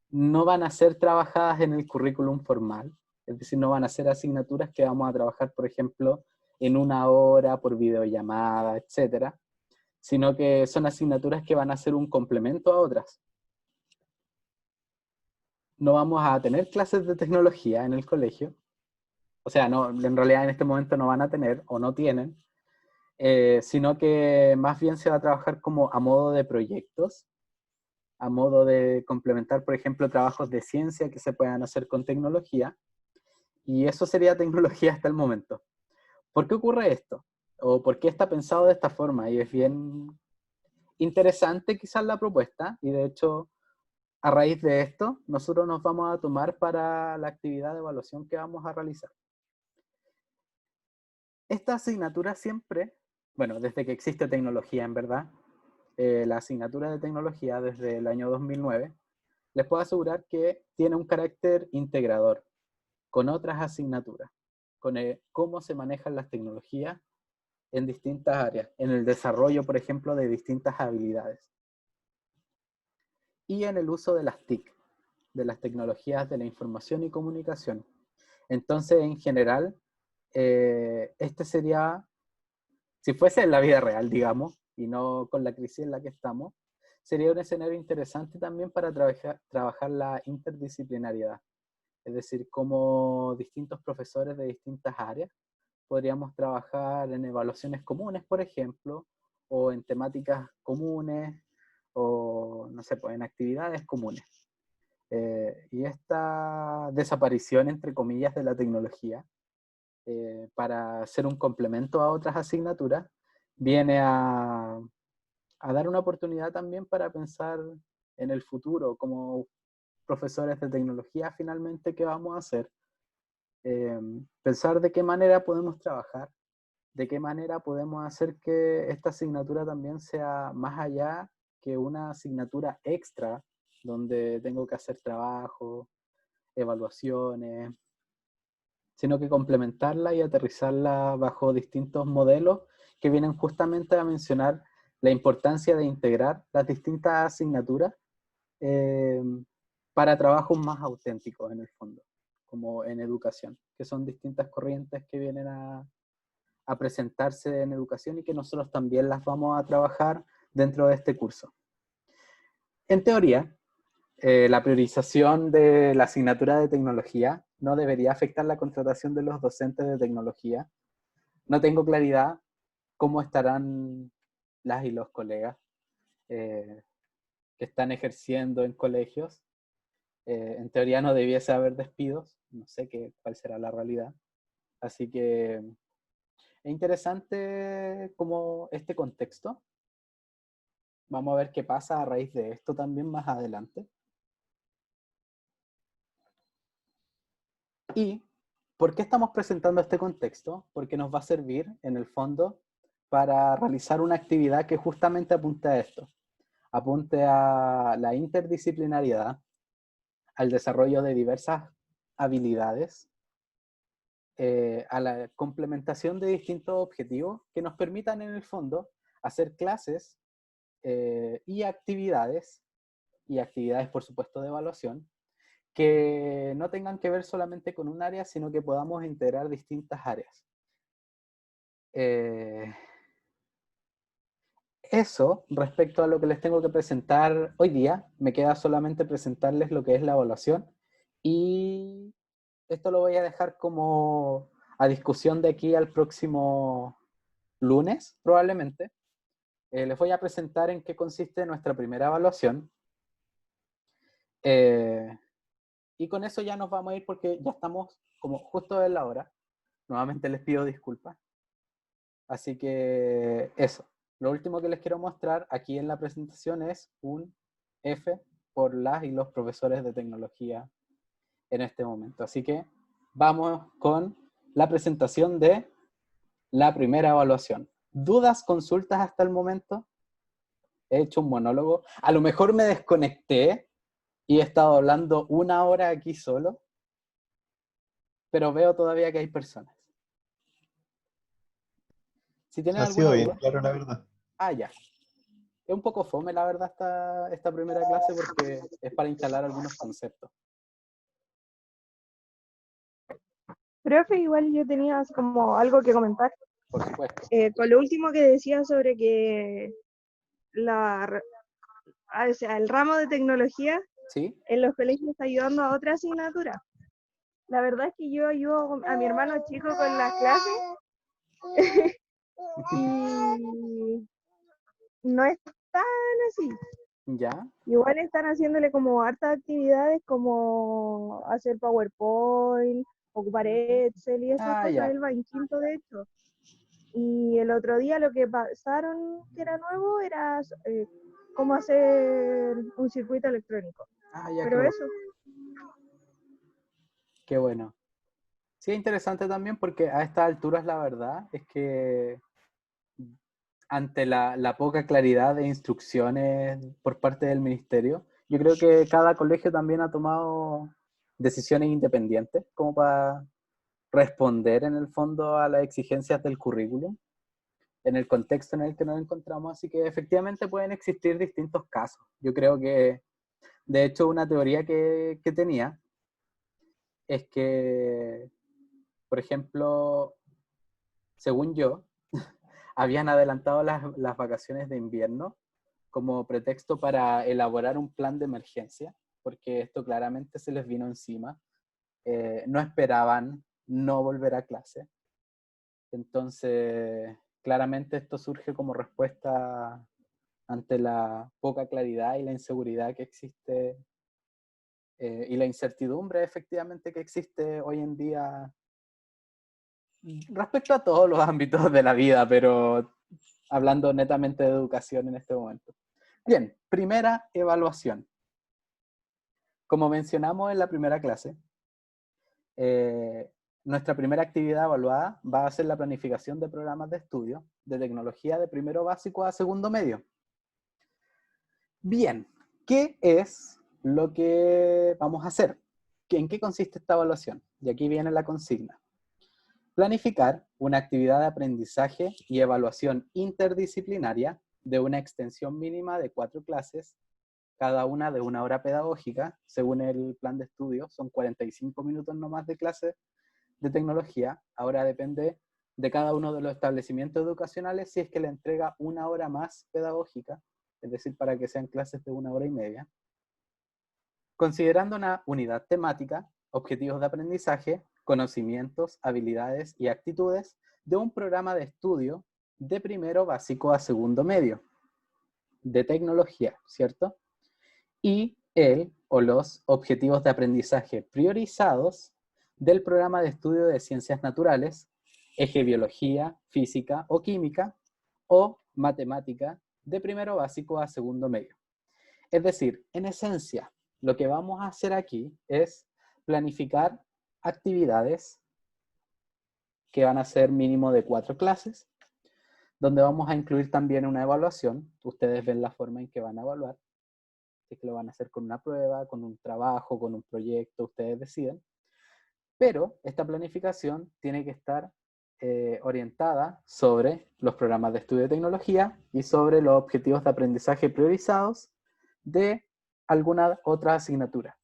no van a ser trabajadas en el currículum formal, es decir, no van a ser asignaturas que vamos a trabajar, por ejemplo, en una hora por videollamada, etcétera, sino que son asignaturas que van a ser un complemento a otras. No vamos a tener clases de tecnología en el colegio, o sea, no, en realidad en este momento no van a tener o no tienen, sino que más bien se va a trabajar como a modo de proyectos, a modo de complementar, por ejemplo, trabajos de ciencia que se puedan hacer con tecnología, y eso sería tecnología hasta el momento. ¿Por qué ocurre esto? ¿O por qué está pensado de esta forma? Y es bien interesante quizás la propuesta, y de hecho, a raíz de esto, nosotros nos vamos a tomar para la actividad de evaluación que vamos a realizar. Esta asignatura siempre, bueno, desde que existe tecnología en verdad, la asignatura de tecnología desde el año 2009, les puedo asegurar que tiene un carácter integrador con otras asignaturas, con cómo se manejan las tecnologías en distintas áreas, en el desarrollo, por ejemplo, de distintas habilidades. Y en el uso de las TIC, de las tecnologías de la información y comunicación. Entonces, en general, este sería, si fuese en la vida real, digamos, y no con la crisis en la que estamos, sería un escenario interesante también para trabajar la interdisciplinariedad. Es decir, cómo distintos profesores de distintas áreas podríamos trabajar en evaluaciones comunes, por ejemplo, o en temáticas comunes, o no sé, pues en actividades comunes. Y esta desaparición, entre comillas, de la tecnología, para ser un complemento a otras asignaturas, viene a dar una oportunidad también para pensar en el futuro, como profesores de tecnología finalmente, ¿qué vamos a hacer? Pensar de qué manera podemos trabajar, de qué manera podemos hacer que esta asignatura también sea más allá que una asignatura extra, donde tengo que hacer trabajo, evaluaciones, sino que complementarla y aterrizarla bajo distintos modelos que vienen justamente a mencionar la importancia de integrar las distintas asignaturas eh, para trabajos más auténticos en el fondo, como en educación, que son distintas corrientes que vienen a presentarse en educación y que nosotros también las vamos a trabajar dentro de este curso. En teoría, la priorización de la asignatura de tecnología no debería afectar la contratación de los docentes de tecnología. No tengo claridad cómo estarán las y los colegas que están ejerciendo en colegios. En teoría no debiese haber despidos, no sé cuál será la realidad. Así que es interesante como este contexto. Vamos a ver qué pasa a raíz de esto también más adelante. ¿Y por qué estamos presentando este contexto? Porque nos va a servir, en el fondo, para realizar una actividad que justamente apunte a esto. Apunte a la interdisciplinariedad, al desarrollo de diversas habilidades, a la complementación de distintos objetivos que nos permitan, en el fondo, hacer clases y actividades, por supuesto, de evaluación, que no tengan que ver solamente con un área, sino que podamos integrar distintas áreas. Eso, respecto a lo que les tengo que presentar hoy día, me queda solamente presentarles lo que es la evaluación, y esto lo voy a dejar como a discusión de aquí al próximo lunes, probablemente. Les voy a presentar en qué consiste nuestra primera evaluación. Y con eso ya nos vamos a ir porque ya estamos como justo en la hora. Nuevamente les pido disculpas. Así que eso. Lo último que les quiero mostrar aquí en la presentación es un F por las y los profesores de tecnología en este momento. Así que vamos con la presentación de la primera evaluación. ¿Dudas, consultas hasta el momento? He hecho un monólogo. A lo mejor me desconecté y he estado hablando una hora aquí solo, pero veo todavía que hay personas. Si tienen Ha alguna sido bien duda, claro, la verdad. ya. Es un poco fome, la verdad, esta primera clase porque es para instalar algunos conceptos. profe, igual yo tenía así como algo que comentar. Por supuesto. Con lo último que decía sobre que o sea, el ramo de tecnología ¿Sí? en los colegios está ayudando a otra asignatura. La verdad es que yo ayudo a mi hermano chico con las clases y no es tan así. ¿Ya? Igual están haciéndole como hartas actividades como hacer PowerPoint, ocupar Excel y esas cosas. Ya. Él va en quinto, de hecho. Y el otro día lo que pasaron que era nuevo era cómo hacer un circuito electrónico. Ya, Pero eso, qué bueno. Sí, es interesante también porque a estas alturas la verdad es que ante la poca claridad de instrucciones por parte del ministerio, yo creo que cada colegio también ha tomado decisiones independientes como para responder en el fondo a las exigencias del currículum en el contexto en el que nos encontramos, así que efectivamente pueden existir distintos casos. Yo creo que, de hecho, una teoría que tenía es que, por ejemplo, según yo, habían adelantado las vacaciones de invierno como pretexto para elaborar un plan de emergencia, porque esto claramente se les vino encima. No esperaban no volver a clase. Entonces, claramente esto surge como respuesta ante la poca claridad y la inseguridad que existe y la incertidumbre efectivamente que existe hoy en día respecto a todos los ámbitos de la vida, pero hablando netamente de educación en este momento. Bien, primera evaluación. Como mencionamos en la primera clase, nuestra primera actividad evaluada va a ser la planificación de programas de estudio de tecnología de primero básico a segundo medio. Bien, ¿qué es lo que vamos a hacer? ¿En qué consiste esta evaluación? Y aquí viene la consigna. Planificar una actividad de aprendizaje y evaluación interdisciplinaria de una extensión mínima de 4 clases, cada una de 1 hora pedagógica, según el plan de estudio, son 45 minutos nomás de clase de tecnología. Ahora depende de cada uno de los establecimientos educacionales si es que le entrega 1 hora más pedagógica, es decir, para que sean clases de 1 hora y media. Considerando una unidad temática, objetivos de aprendizaje, conocimientos, habilidades y actitudes de un programa de estudio de primero básico a segundo medio, de tecnología, ¿cierto? Y el o los objetivos de aprendizaje priorizados del programa de estudio de ciencias naturales, eje biología, física o química, o matemática de primero básico a segundo medio. Es decir, en esencia, lo que vamos a hacer aquí es planificar actividades que van a ser mínimo de 4 clases, donde vamos a incluir también una evaluación. Ustedes ven la forma en que van a evaluar. Si es que lo van a hacer con una prueba, con un trabajo, con un proyecto, ustedes deciden. Pero esta planificación tiene que estar orientada sobre los programas de estudio de tecnología y sobre los objetivos de aprendizaje priorizados de alguna otra asignatura.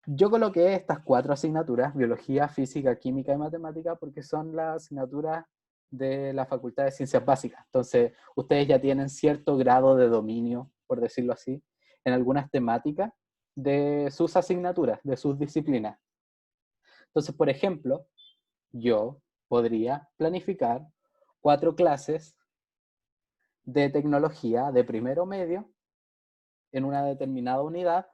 Yo coloqué estas 4 asignaturas, biología, física, química y matemática, porque son las asignaturas de la Facultad de Ciencias Básicas. Entonces, ustedes ya tienen cierto grado de dominio, por decirlo así, en algunas temáticas de sus asignaturas, de sus disciplinas. Entonces, por ejemplo, yo podría planificar 4 clases de tecnología de primero medio en una determinada unidad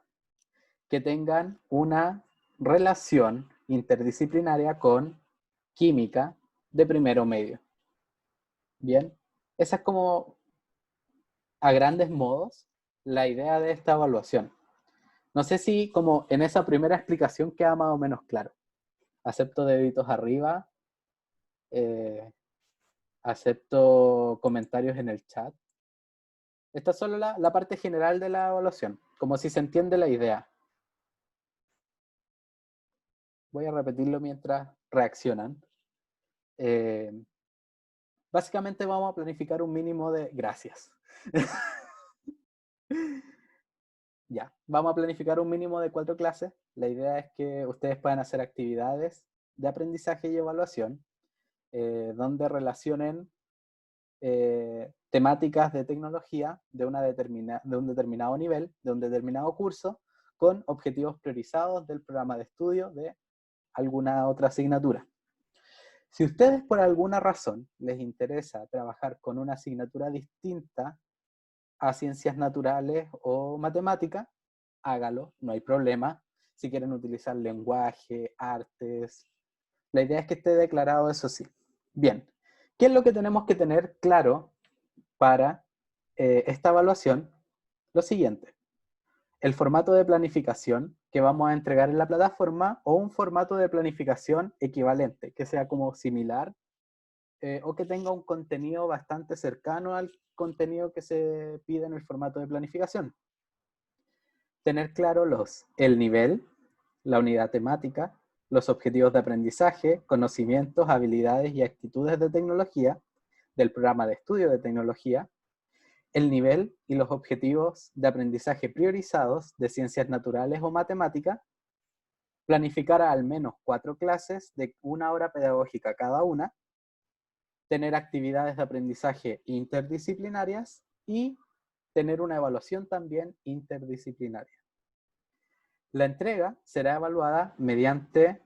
que tengan una relación interdisciplinaria con química de primero medio. Bien, esa es como a grandes modos la idea de esta evaluación. No sé si como en esa primera explicación queda más o menos claro. Acepto deditos arriba, acepto comentarios en el chat. Esta es solo la parte general de la evaluación, como si se entiende la idea. Voy a repetirlo mientras reaccionan. Básicamente vamos a planificar un mínimo de... Gracias. Ya, vamos a planificar un mínimo de 4 clases. La idea es que ustedes puedan hacer actividades de aprendizaje y evaluación, donde relacionen temáticas de tecnología de un determinado nivel, de un determinado curso, con objetivos priorizados del programa de estudio de alguna otra asignatura. Si ustedes por alguna razón les interesa trabajar con una asignatura distinta a ciencias naturales o matemáticas, hágalo, no hay problema. Si quieren utilizar lenguaje, artes, la idea es que esté declarado eso sí. Bien, ¿qué es lo que tenemos que tener claro para esta evaluación? Lo siguiente: el formato de planificación que vamos a entregar en la plataforma o un formato de planificación equivalente, que sea como similar o que tenga un contenido bastante cercano al contenido que se pide en el formato de planificación. Tener claro el nivel, la unidad temática, los objetivos de aprendizaje, conocimientos, habilidades y actitudes de tecnología del programa de estudio de tecnología, el nivel y los objetivos de aprendizaje priorizados de ciencias naturales o matemáticas, planificar al menos 4 clases de 1 hora pedagógica cada una, tener actividades de aprendizaje interdisciplinarias y tener una evaluación también interdisciplinaria. La entrega será evaluada mediante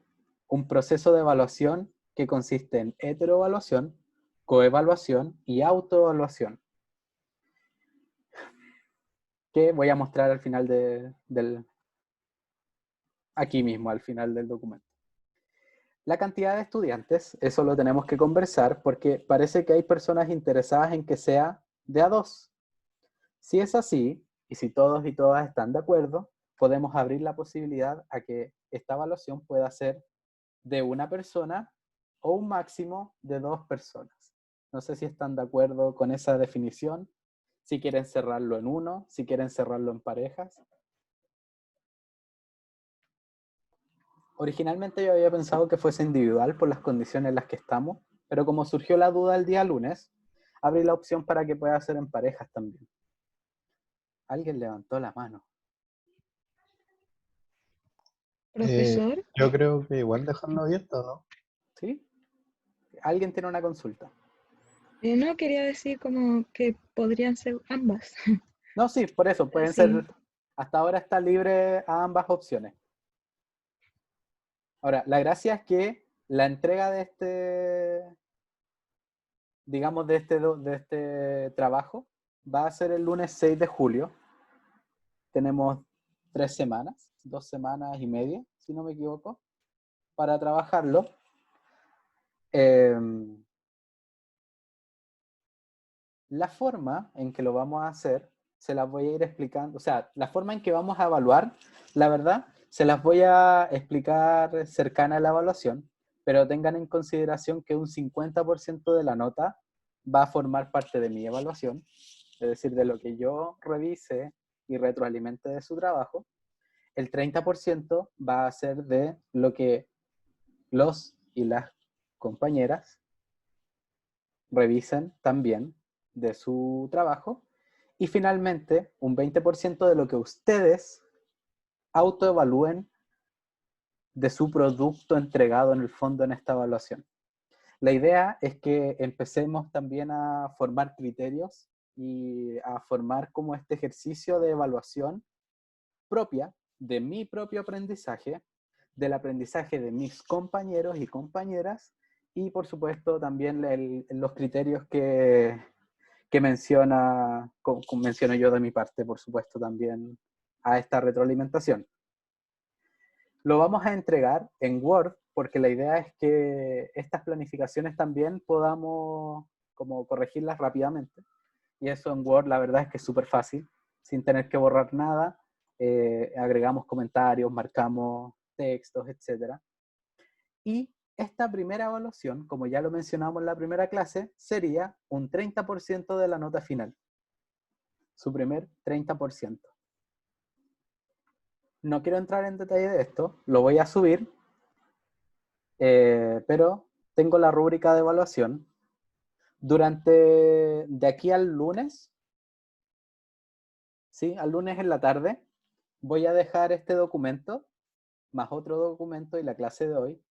un proceso de evaluación que consiste en heteroevaluación, coevaluación y autoevaluación, que voy a mostrar al final aquí mismo, al final del documento. La cantidad de estudiantes, eso lo tenemos que conversar porque parece que hay personas interesadas en que sea de a 2. Si es así, y si todos y todas están de acuerdo, podemos abrir la posibilidad a que esta evaluación pueda ser de una persona o un máximo de 2 personas. No sé si están de acuerdo con esa definición, si quieren cerrarlo en uno, si quieren cerrarlo en parejas. Originalmente yo había pensado que fuese individual por las condiciones en las que estamos, pero como surgió la duda el día lunes, abrí la opción para que pueda ser en parejas también. Alguien levantó la mano. Profesor, Yo creo que igual dejarlo abierto, ¿no? ¿Sí? ¿Alguien tiene una consulta? no quería decir como que podrían ser ambas. No, sí, por eso, pueden Sí. ser, hasta ahora está libre a ambas opciones. Ahora, la gracia es que la entrega de este, digamos, de este trabajo va a ser el lunes 6 de julio. Tenemos 3 semanas, 2 semanas y media, si no me equivoco, para trabajarlo. La forma en que lo vamos a hacer, se las voy a ir explicando, o sea, la forma en que vamos a evaluar, la verdad, se las voy a explicar cercana a la evaluación, pero tengan en consideración que un 50% de la nota va a formar parte de mi evaluación, es decir, de lo que yo revise y retroalimente de su trabajo. El 30% va a ser de lo que los y las compañeras revisen también de su trabajo, y finalmente un 20% de lo que ustedes autoevalúen de su producto entregado en el fondo en esta evaluación. La idea es que empecemos también a formar criterios y a formar como este ejercicio de evaluación propia de mi propio aprendizaje, del aprendizaje de mis compañeros y compañeras, y por supuesto también los criterios que menciono yo de mi parte, por supuesto, también a esta retroalimentación. Lo vamos a entregar en Word, porque la idea es que estas planificaciones también podamos como corregirlas rápidamente. Y eso en Word la verdad es que es súper fácil, sin tener que borrar nada. Agregamos comentarios, marcamos textos, etc. Y esta primera evaluación, como ya lo mencionamos en la primera clase, sería un 30% de la nota final. Su primer 30%. No quiero entrar en detalle de esto, lo voy a subir, pero tengo la rúbrica de evaluación. De aquí al lunes, ¿sí? Al lunes en la tarde, voy a dejar este documento, más otro documento y la clase de hoy,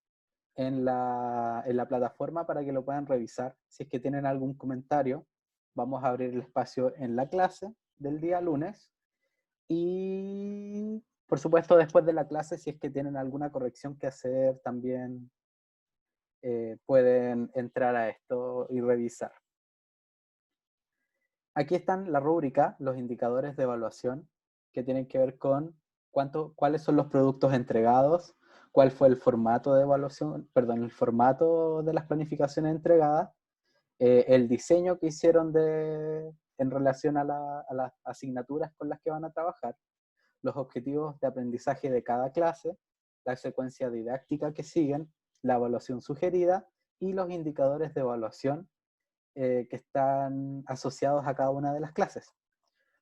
en la plataforma para que lo puedan revisar. Si es que tienen algún comentario, vamos a abrir el espacio en la clase del día lunes. Y, por supuesto, después de la clase, si es que tienen alguna corrección que hacer, también pueden entrar a esto y revisar. Aquí están la rúbrica, los indicadores de evaluación, que tienen que ver con cuáles son los productos entregados, cuál fue el formato de evaluación, perdón, el formato de las planificaciones entregadas, el diseño que hicieron en relación a las asignaturas con las que van a trabajar, los objetivos de aprendizaje de cada clase, la secuencia didáctica que siguen, la evaluación sugerida y los indicadores de evaluación que están asociados a cada una de las clases.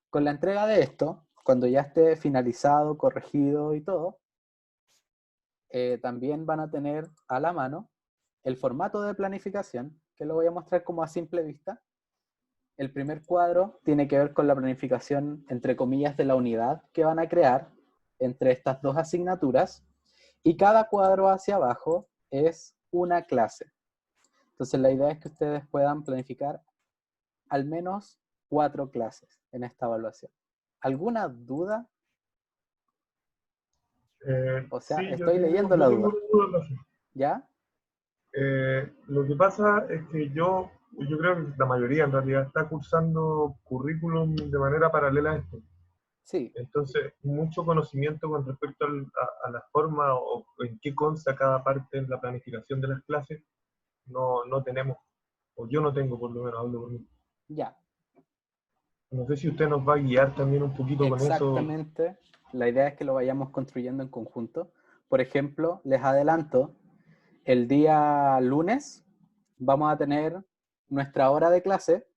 Con la entrega de esto, cuando ya esté finalizado, corregido y todo, también van a tener a la mano el formato de planificación, que lo voy a mostrar como a simple vista. El primer cuadro tiene que ver con la planificación, entre comillas, de la unidad que van a crear entre estas dos asignaturas, y cada cuadro hacia abajo es una clase. Entonces la idea es que ustedes puedan planificar al menos 4 clases en esta evaluación. ¿Alguna duda? O sea, Sí, estoy leyendo la duda. una duda, profe. ¿Ya? Lo que pasa es que yo creo que la mayoría en realidad está cursando currículum de manera paralela a esto. Sí. Entonces, mucho conocimiento con respecto a la forma o en qué consta cada parte en la planificación de las clases, no tenemos, o yo no tengo, por lo menos, hablo por mí. Ya. No sé si usted nos va a guiar también un poquito con eso. Exactamente. La idea es que lo vayamos construyendo en conjunto. Por ejemplo, les adelanto, el día lunes vamos a tener nuestra hora de clase,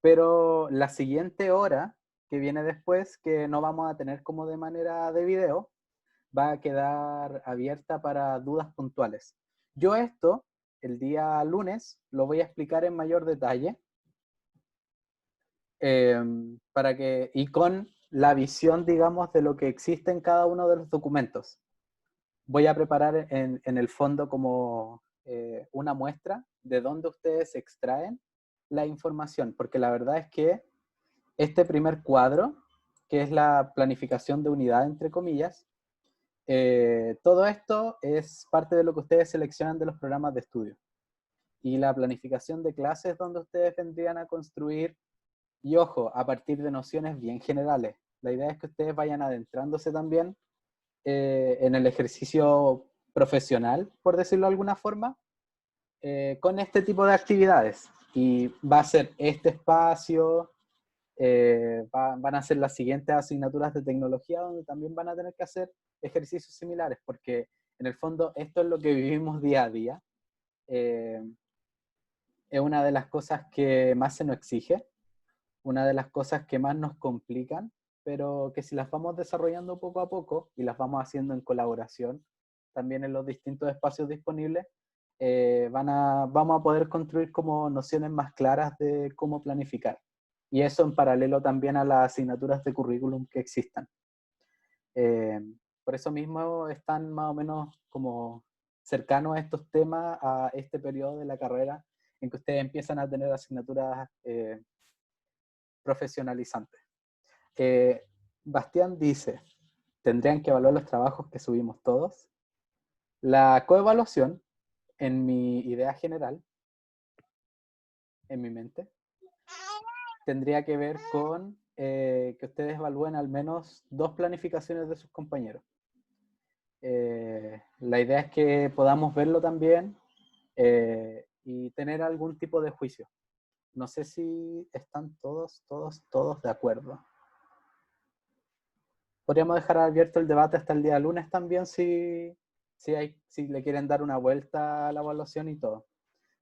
pero la siguiente hora que viene después, que no vamos a tener como de manera de video, va a quedar abierta para dudas puntuales. Yo esto, el día lunes, lo voy a explicar en mayor detalle, y con la visión, digamos, de lo que existe en cada uno de los documentos. Voy a preparar en el fondo como una muestra de dónde ustedes extraen la información, porque la verdad es que este primer cuadro, que es la planificación de unidad, entre comillas, todo esto es parte de lo que ustedes seleccionan de los programas de estudio. Y la planificación de clases donde ustedes vendrían a construir, y ojo, a partir de nociones bien generales. La idea es que ustedes vayan adentrándose también en el ejercicio profesional, por decirlo de alguna forma, con este tipo de actividades. Y va a ser este espacio, van a ser las siguientes asignaturas de tecnología, donde también van a tener que hacer ejercicios similares, porque en el fondo esto es lo que vivimos día a día. Es una de las cosas que más se nos exige, una de las cosas que más nos complican, pero que si las vamos desarrollando poco a poco y las vamos haciendo en colaboración, también en los distintos espacios disponibles, vamos a poder construir como nociones más claras de cómo planificar. Y eso en paralelo también a las asignaturas de currículum que existan. Por eso mismo están más o menos como cercanos a estos temas, a este periodo de la carrera en que ustedes empiezan a tener asignaturas profesionalizantes. Bastián dice, tendrían que evaluar los trabajos que subimos todos. La coevaluación, en mi idea general, en mi mente, tendría que ver con que ustedes evalúen al menos 2 planificaciones de sus compañeros. La idea es que podamos verlo también y tener algún tipo de juicio. No sé si están todos de acuerdo. Podríamos dejar abierto el debate hasta el día lunes también si le quieren dar una vuelta a la evaluación y todo.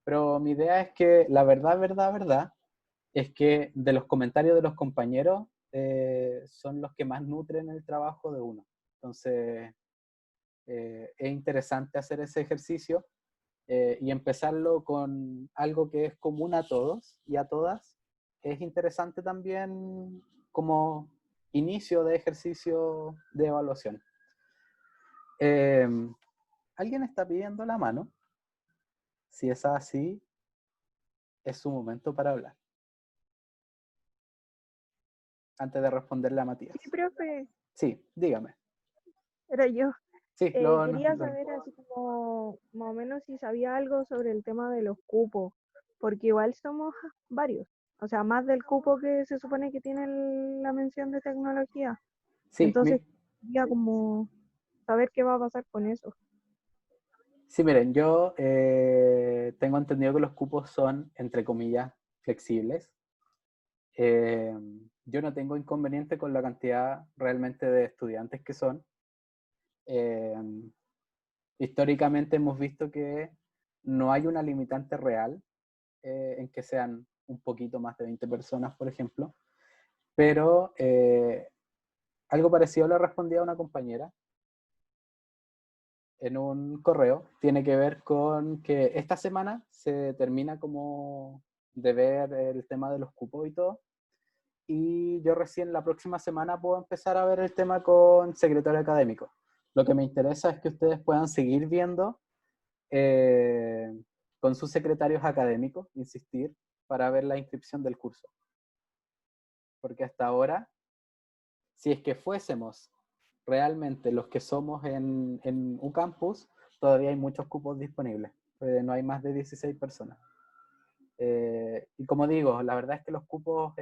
Pero mi idea es que la verdad, es que de los comentarios de los compañeros son los que más nutren el trabajo de uno. Entonces, es interesante hacer ese ejercicio y empezarlo con algo que es común a todos y a todas. Es interesante también como inicio de ejercicio de evaluación. ¿Alguien está pidiendo la mano? Si es así, es su momento para hablar. Antes de responderle a Matías. Sí, profe, Sí, dígame. era yo. Sí, Quería saber así como más o menos si sabía algo sobre el tema de los cupos, porque igual somos varios, o sea, más del cupo que se supone que tiene la mención de tecnología. sí, Entonces, quería como saber qué va a pasar con eso. sí, miren, yo tengo entendido que los cupos son, entre comillas, flexibles. Yo no tengo inconveniente con la cantidad realmente de estudiantes que son. Históricamente hemos visto que no hay una limitante real en que sean un poquito más de 20 personas, por ejemplo, pero algo parecido le respondí a una compañera en un correo. Tiene que ver con que esta semana se termina como de ver el tema de los cupos y todo, y yo recién la próxima semana puedo empezar a ver el tema con secretario académico. Lo que me interesa es que ustedes puedan seguir viendo con sus secretarios académicos, insistir, para ver la inscripción del curso. Porque hasta ahora, si es que fuésemos realmente los que somos en un campus, todavía hay muchos cupos disponibles. No hay más de 16 personas. Y como digo, la verdad es que los cupos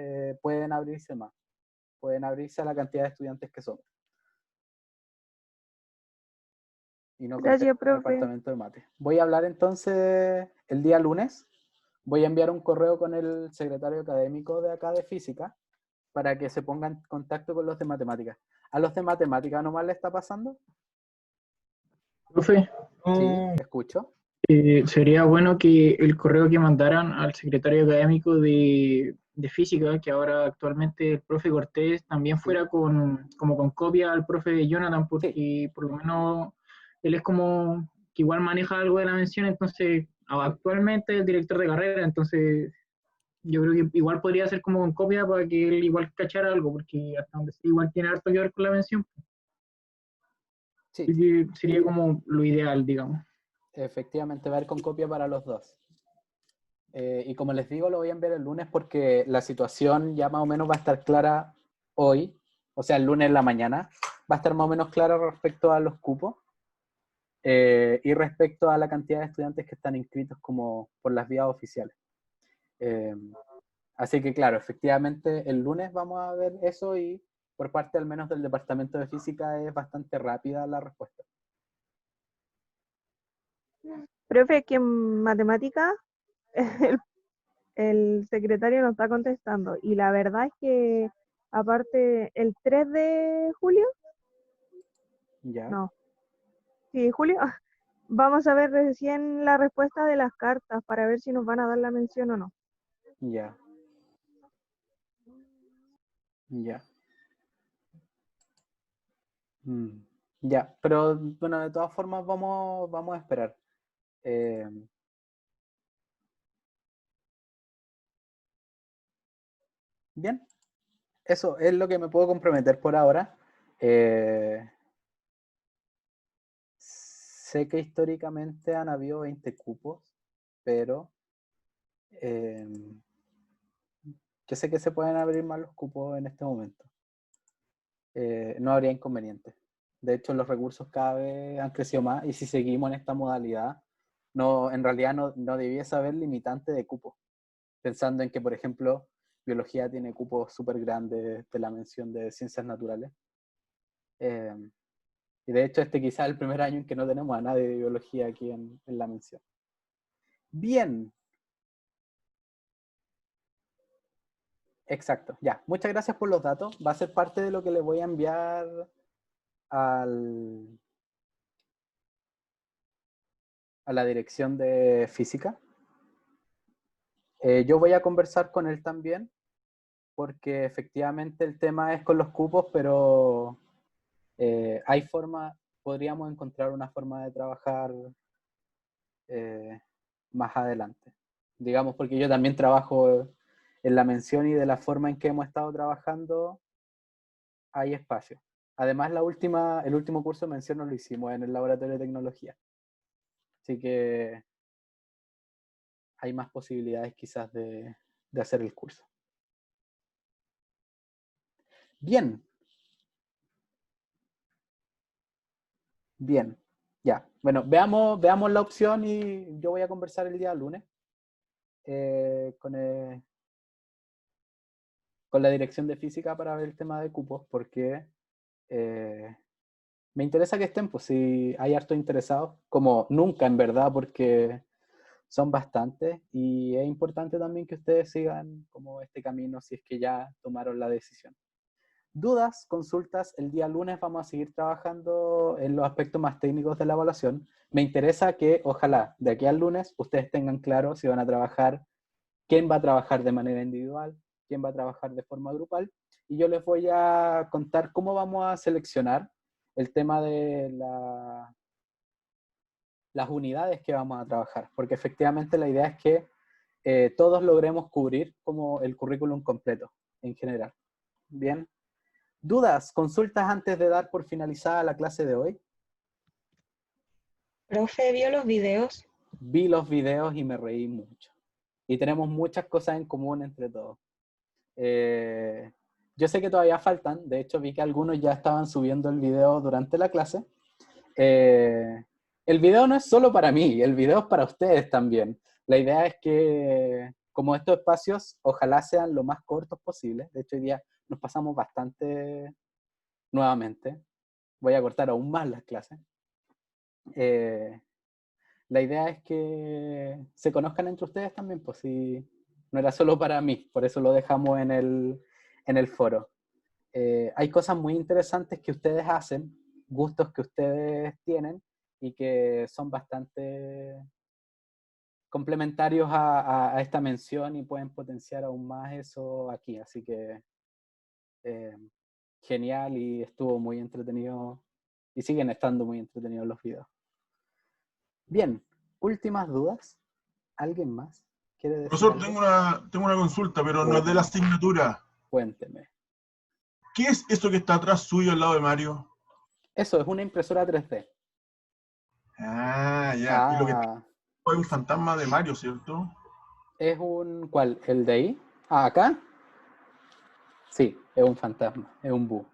pueden abrirse más. Pueden abrirse a la cantidad de estudiantes que somos. Y no Gracias, contempla el profe. departamento de mate. Voy a hablar entonces el día lunes. Voy a enviar un correo con el secretario académico de acá de física para que se ponga en contacto con los de matemáticas. ¿A los de matemáticas nomás le está pasando? Profe, Sí, no, escucho. sería bueno que el correo que mandaran al secretario académico de física, que ahora actualmente el profe Cortés, también Sí. fuera como con copia al profe Jonathan, porque por lo menos él es como que igual maneja algo de la mención, entonces actualmente es el director de carrera, entonces yo creo que igual podría ser como con copia para que él igual cachara algo, porque hasta donde sé, igual tiene harto que ver con la mención. Sí. Así que sería como lo ideal, digamos. Efectivamente, va a ir con copia para los dos. Y como les digo, lo voy a enviar el lunes porque la situación ya más o menos va a estar clara hoy, o sea, el lunes en la mañana, va a estar más o menos clara respecto a los cupos y respecto a la cantidad de estudiantes que están inscritos como por las vías oficiales. Así que claro, efectivamente el lunes vamos a ver eso y por parte al menos del departamento de física es bastante rápida la respuesta. Profe, que en matemática el secretario no está contestando. Y la verdad es que, aparte, el 3 de julio, ¿Ya? no, sí, julio, vamos a ver recién la respuesta de las cartas para ver si nos van a dar la mención o no. Ya. Ya. Ya, pero bueno, de todas formas vamos a esperar. Bien, eso es lo que me puedo comprometer por ahora. Sé que históricamente han habido 20 cupos, pero yo sé que se pueden abrir más los cupos en este momento. No habría inconveniente. De hecho, los recursos cada vez han crecido más y si seguimos en esta modalidad, no, en realidad no debiese haber limitante de cupos. Pensando en que, por ejemplo, biología tiene cupos súper grandes de la mención de ciencias naturales. Y de hecho, este quizás es el primer año en que no tenemos a nadie de biología aquí en la mención. Bien. Exacto, ya. Muchas gracias por los datos. Va a ser parte de lo que le voy a enviar a la dirección de física. Yo voy a conversar con él también, porque efectivamente el tema es con los cupos, pero hay forma, podríamos encontrar una forma de trabajar más adelante. Digamos, porque yo también trabajo en la mención y de la forma en que hemos estado trabajando, hay espacio. Además, el último curso de mención lo hicimos en el laboratorio de tecnología. Así que hay más posibilidades quizás de hacer el curso. Bien. Bien. Ya. Bueno, veamos la opción y yo voy a conversar el día lunes con la dirección de física para ver el tema de cupos, porque me interesa que estén, pues si hay hartos interesados, como nunca en verdad, porque son bastantes, y es importante también que ustedes sigan como este camino si es que ya tomaron la decisión. Dudas, consultas, el día lunes vamos a seguir trabajando en los aspectos más técnicos de la evaluación. Me interesa que ojalá de aquí al lunes ustedes tengan claro si van a trabajar, quién va a trabajar de manera individual, quién va a trabajar de forma grupal, y yo les voy a contar cómo vamos a seleccionar el tema de las unidades que vamos a trabajar, porque efectivamente la idea es que todos logremos cubrir como el currículum completo en general. Bien. ¿Dudas, consultas antes de dar por finalizada la clase de hoy? Profe, ¿vio los videos? Vi los videos y me reí mucho. Y tenemos muchas cosas en común entre todos. Yo sé que todavía faltan, de hecho vi que algunos ya estaban subiendo el video durante la clase. El video no es solo para mí, el video es para ustedes también. La idea es que, como estos espacios, ojalá sean lo más cortos posible. De hecho, hoy día nos pasamos bastante nuevamente. Voy a cortar aún más las clases. La idea es que se conozcan entre ustedes también, pues si no era solo para mí, por eso lo dejamos en el foro. Hay cosas muy interesantes que ustedes hacen, gustos que ustedes tienen y que son bastante complementarios a esta mención y pueden potenciar aún más eso aquí. Así que genial, y estuvo muy entretenido y siguen estando muy entretenidos los videos. Bien, últimas dudas. ¿Alguien más quiere decir Profesor, algo? tengo una consulta, pero no es de la asignatura. Cuénteme. ¿Qué es esto que está atrás suyo al lado de Mario? Eso es una impresora 3D. Ah, ya. Y lo que Ah, es un fantasma de Mario, ¿cierto? es un... ¿Cuál? ¿El de ahí? Ah, ¿acá? Sí, es un fantasma, es un búho.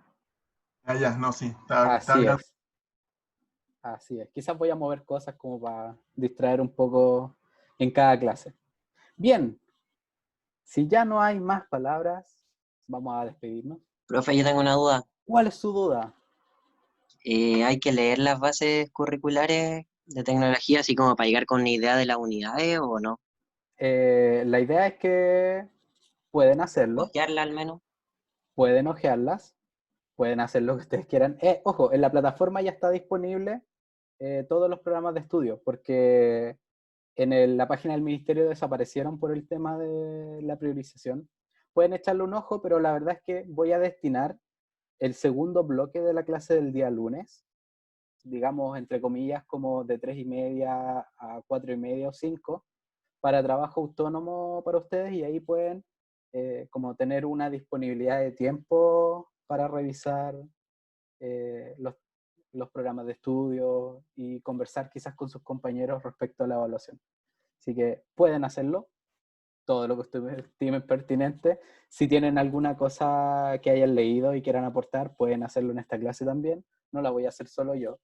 Ah, ya, no, sí. Está Así mirando. es. Así es. Quizás voy a mover cosas como para distraer un poco en cada clase. Bien. Si ya no hay más palabras, vamos a despedirnos. Profe, yo tengo una duda. ¿Cuál es su duda? ¿Hay que leer las bases curriculares de tecnología así como para llegar con una idea de las unidades o no? La idea es que pueden hacerlo, ¿Ojearla al menos? pueden hojearlas, pueden hacer lo que ustedes quieran. Ojo, en la plataforma ya está disponible todos los programas de estudio, porque en la página del ministerio desaparecieron por el tema de la priorización. Pueden echarle un ojo, pero la verdad es que voy a destinar el segundo bloque de la clase del día lunes, digamos, entre comillas, como de 3:30 a 4:30 o 5, para trabajo autónomo para ustedes, y ahí pueden como tener una disponibilidad de tiempo para revisar los programas de estudio y conversar quizás con sus compañeros respecto a la evaluación. Así que pueden hacerlo, todo lo que ustedes estimen pertinente. Si tienen alguna cosa que hayan leído y quieran aportar, pueden hacerlo en esta clase también. No la voy a hacer solo yo.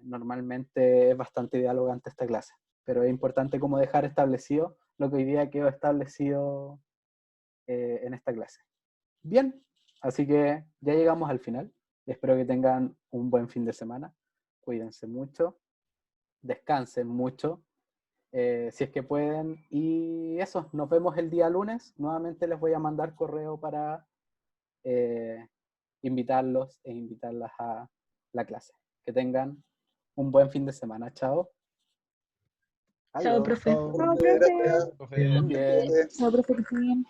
Normalmente es bastante dialogante esta clase, pero es importante como dejar establecido lo que hoy día quedó establecido en esta clase. Bien, así que ya llegamos al final. Espero que tengan un buen fin de semana. Cuídense mucho, descansen mucho, si es que pueden. Y eso, nos vemos el día lunes. Nuevamente les voy a mandar correo para invitarlos e invitarlas a la clase. Que tengan un buen fin de semana. Chao. Chao, Adiós. profe. Chao, Chao, profe, profe. gracias. Profe, Bien. Chao, profe, que esté bien.